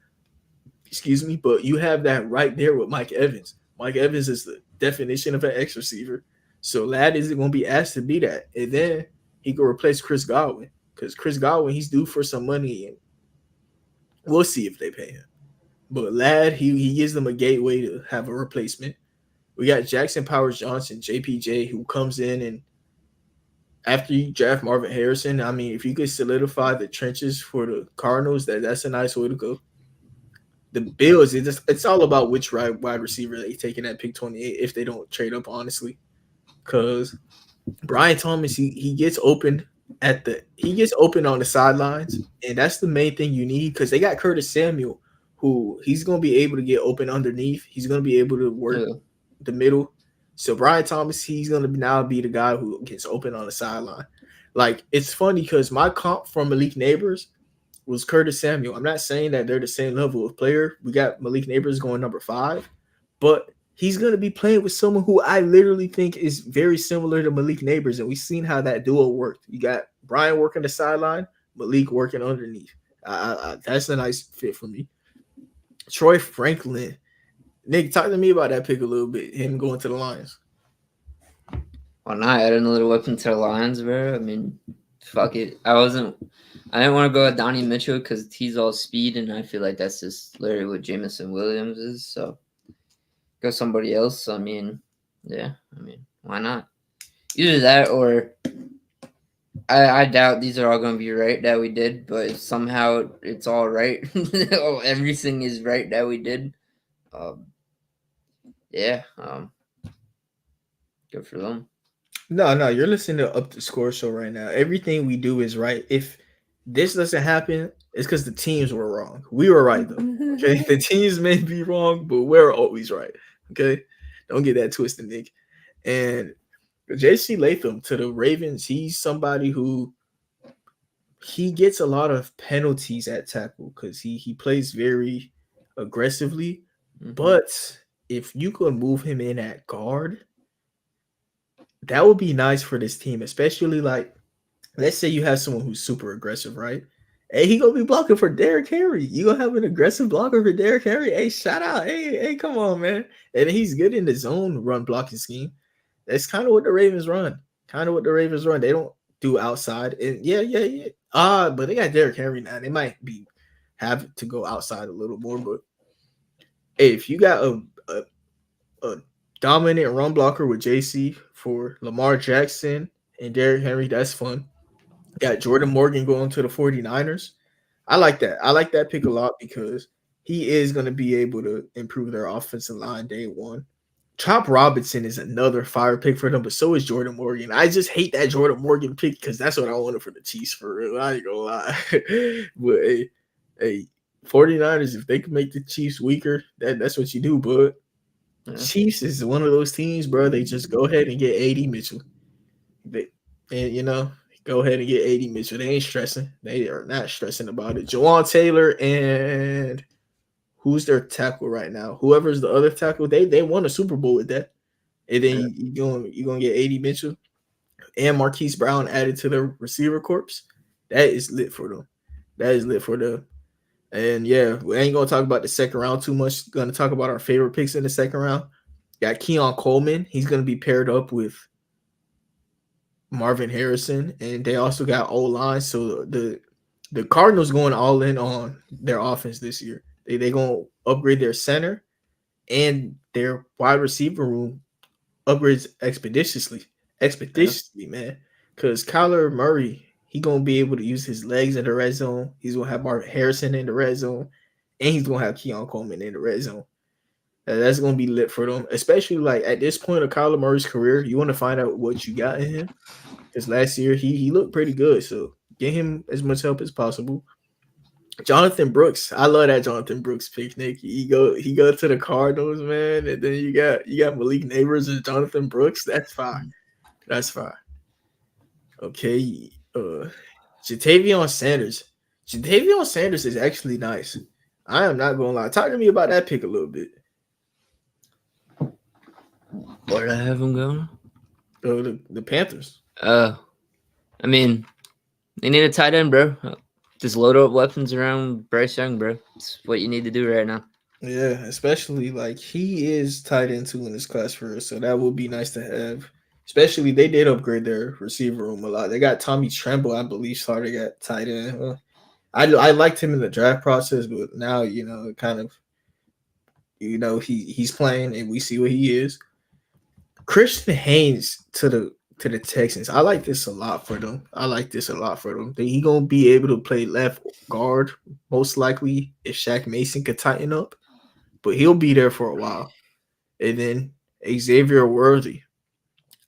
Excuse me, but you have that right there with Mike Evans. Mike Evans is the definition of an X receiver. So Ladd isn't going to be asked to be that. And then he can replace Chris Godwin because Chris Godwin, he's due for some money, and we'll see if they pay him. But Ladd, he gives them a gateway to have a replacement. We got Jackson Powers Johnson, JPJ, who comes in and after you draft Marvin Harrison, I mean, if you could solidify the trenches for the Cardinals, that's a nice way to go. The Bills, it's all about which wide receiver they taking at pick 28 if they don't trade up, honestly. Because Brian Thomas, he gets open he gets open on the sidelines, and that's the main thing you need because they got Curtis Samuel, who he's gonna be able to get open underneath. He's gonna be able to work the middle. So Brian Thomas, he's gonna now be the guy who gets open on the sideline. Like it's funny because my comp from Malik Neighbors was Curtis Samuel. I'm not saying that they're the same level of player. We got Malik Neighbors going number 5, but he's going to be playing with someone who I literally think is very similar to Malik Neighbors, and we've seen how that duo worked. You got Brian working the sideline, Malik working underneath. That's a nice fit for me. Troy Franklin. Nick, talk to me about that pick a little bit, him going to the Lions. Why not add another weapon to the Lions, bro? I mean, fuck it. I didn't want to go with Donnie Mitchell because he's all speed, and I feel like that's just literally what Jameson Williams is. So go somebody else. I mean, yeah. I mean, why not? Either that or I doubt these are all going to be right that we did, but somehow it's all right. Everything is right that we did. Yeah. Good for them. No, you're listening to Up the Score Show right now. Everything we do is right. If this doesn't happen, it's because the teams were wrong. We were right, though. Okay? The teams may be wrong, but we're always right. Okay? Don't get that twisted, Nick. And J.C. Latham to the Ravens, he's somebody who he gets a lot of penalties at tackle because he plays very aggressively. Mm-hmm. But if you could move him in at guard, that would be nice for this team, especially like, let's say you have someone who's super aggressive, right? Hey, he gonna be blocking for Derrick Henry. You gonna have an aggressive blocker for Derrick Henry? Hey, shout out! Hey, come on, man! And he's good in the zone run blocking scheme. That's kind of what the Ravens run. They don't do outside. And yeah. But they got Derrick Henry now. They might have to go outside a little more. But hey, if you got a dominant run blocker with JC for Lamar Jackson and Derrick Henry, that's fun. Got Jordan Morgan going to the 49ers. I like that. I like that pick a lot because he is going to be able to improve their offensive line day one. Chop Robinson is another fire pick for them, but so is Jordan Morgan. I just hate that Jordan Morgan pick because that's what I wanted for the Chiefs for real. I ain't gonna lie. But hey, 49ers, if they can make the Chiefs weaker, that's what you do, bud. Yeah. Chiefs is one of those teams, bro. They just go ahead and get AD Mitchell. Go ahead and get AD Mitchell. They ain't stressing. They are not stressing about it. Jawan Taylor and who's their tackle right now? Whoever's the other tackle, they won a Super Bowl with that. And then you're gonna get AD Mitchell and Marquise Brown added to the receiver corps. That is lit for them. And yeah, we ain't gonna talk about the second round too much. Gonna talk about our favorite picks in the second round. Got Keon Coleman. He's gonna be paired up with Marvin Harrison, and they also got O-line. So the Cardinals going all in on their offense this year. They gonna upgrade their center and their wide receiver room upgrades expeditiously, man. Because Kyler Murray, he gonna be able to use his legs in the red zone. He's gonna have Marvin Harrison in the red zone, and he's gonna have Keon Coleman in the red zone. That's gonna be lit for them, especially like at this point of Kyler Murray's career. You want to find out what you got in him, because last year he looked pretty good. So get him as much help as possible. Jonathan Brooks, I love that Jonathan Brooks pick, Nick. He go to the Cardinals, man, and then you got Malik Neighbors and Jonathan Brooks. That's fine. Okay, Jatavion Sanders. Jatavion Sanders is actually nice. I am not gonna lie. Talk to me about that pick a little bit. Where did I have him going? The Panthers. I mean, they need a tight end, bro. Just load up weapons around Bryce Young, bro. It's what you need to do right now. Yeah, especially like he is tight end 2 in this class for us, so that would be nice to have. Especially they did upgrade their receiver room a lot. They got Tommy Tremble, I believe, started at tight end. Well, I liked him in the draft process, but now he's playing and we see what he is. Christian Haynes to the to the Texans. I like this a lot for them. I like this a lot for them. He gonna be able to play left guard most likely if Shaq Mason could tighten up, but he'll be there for a while. And then Xavier Worthy,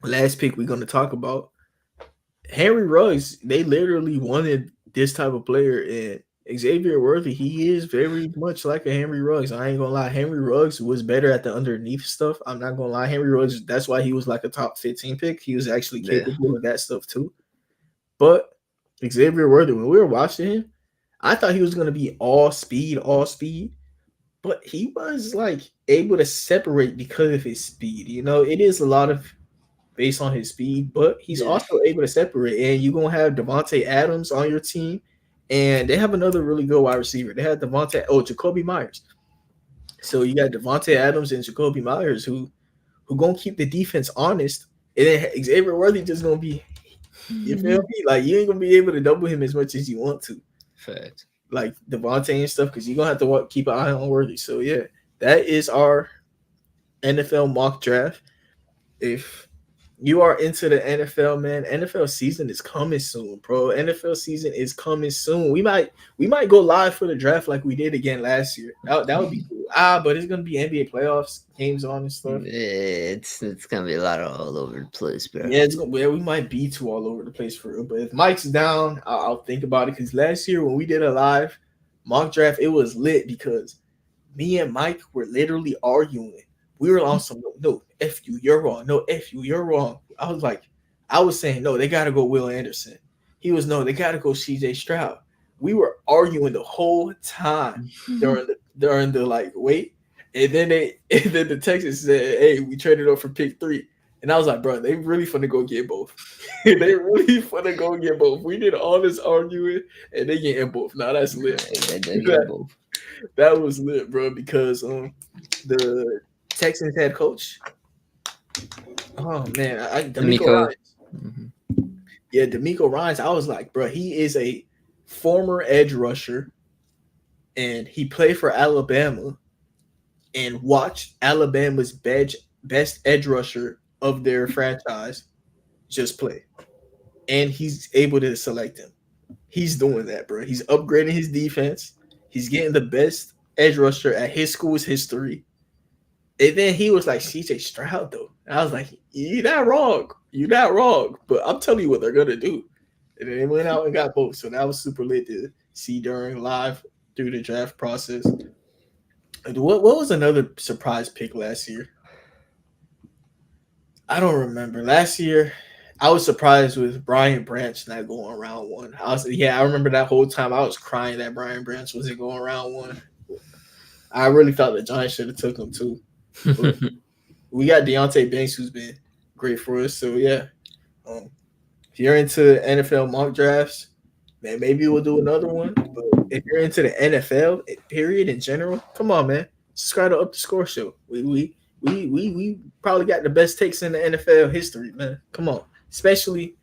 last pick we're gonna talk about. Henry Ruggs, they literally wanted this type of player, and Xavier Worthy, he is very much like a Henry Ruggs. I ain't gonna lie, Henry Ruggs was better at the underneath stuff. I'm not gonna lie, Henry Ruggs, that's why he was like a top 15 pick. He was actually capable of that stuff too. But Xavier Worthy, when we were watching him, I thought he was gonna be all speed, but he was like able to separate because of his speed. You know, it is a lot of based on his speed, but he's also able to separate. And you're gonna have Devontae Adams on your team, and they have another really good wide receiver. They have Jacoby Myers. So you got Devontae Adams and Jacoby Myers who gonna keep the defense honest. And then Xavier Worthy just gonna be, you feel me? Like you ain't gonna be able to double him as much as you want to. Fact. Like Devontae and stuff, because you're gonna have to keep an eye on Worthy. So yeah, that is our NFL mock draft. If you are into the NFL, man, NFL season is coming soon, bro. NFL season is coming soon. We might go live for the draft like we did again last year. That would be cool. But it's gonna be NBA playoffs games on and stuff. It's gonna be a lot of all over the place, bro. Yeah, we might be too all over the place for real. But if Mike's down, I'll think about it. Because last year when we did a live mock draft, it was lit because me and Mike were literally arguing. We were on some no, F you, you're wrong. No, F you, you're wrong. I was saying, no, they got to go Will Anderson. He was, no, they got to go CJ Stroud. We were arguing the whole time during the like, wait. And then the Texans said, hey, we traded up for pick 3. And I was like, bro, they really finna go get both. They really finna go get both. We did all this arguing, and they getting both. Now that's lit. That was lit, bro, because the Texans head coach. Oh man, DeMeco Ryans. Mm-hmm. Yeah, DeMeco Ryans. I was like, bro, he is a former edge rusher, and he played for Alabama, and watched Alabama's best edge rusher of their franchise just play, and he's able to select him. He's doing that, bro. He's upgrading his defense. He's getting the best edge rusher at his school's history. And then he was like, CJ Stroud, though. And I was like, you're not wrong. You're not wrong. But I'm telling you what they're going to do. And then they went out and got both. So that was super lit to see during live through the draft process. What was another surprise pick last year? I don't remember. Last year, I was surprised with Brian Branch not going round 1. I remember that whole time I was crying that Brian Branch wasn't going round 1. I really thought the Giants should have took him too. We got Deonte Banks, who's been great for us. So yeah, if you're into NFL mock drafts, man, maybe we'll do another one. But if you're into the NFL period in general, come on, man, subscribe to Up the Score Show. We probably got the best takes in the NFL history, man. Come on, especially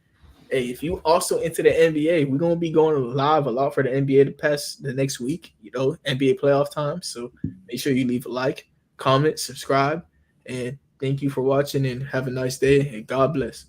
hey, if you also into the NBA, we're gonna be going live a lot for the NBA to pass the next week. You know, NBA playoff time. So make sure you leave a like, comment, subscribe, and thank you for watching. And have a nice day. And God bless.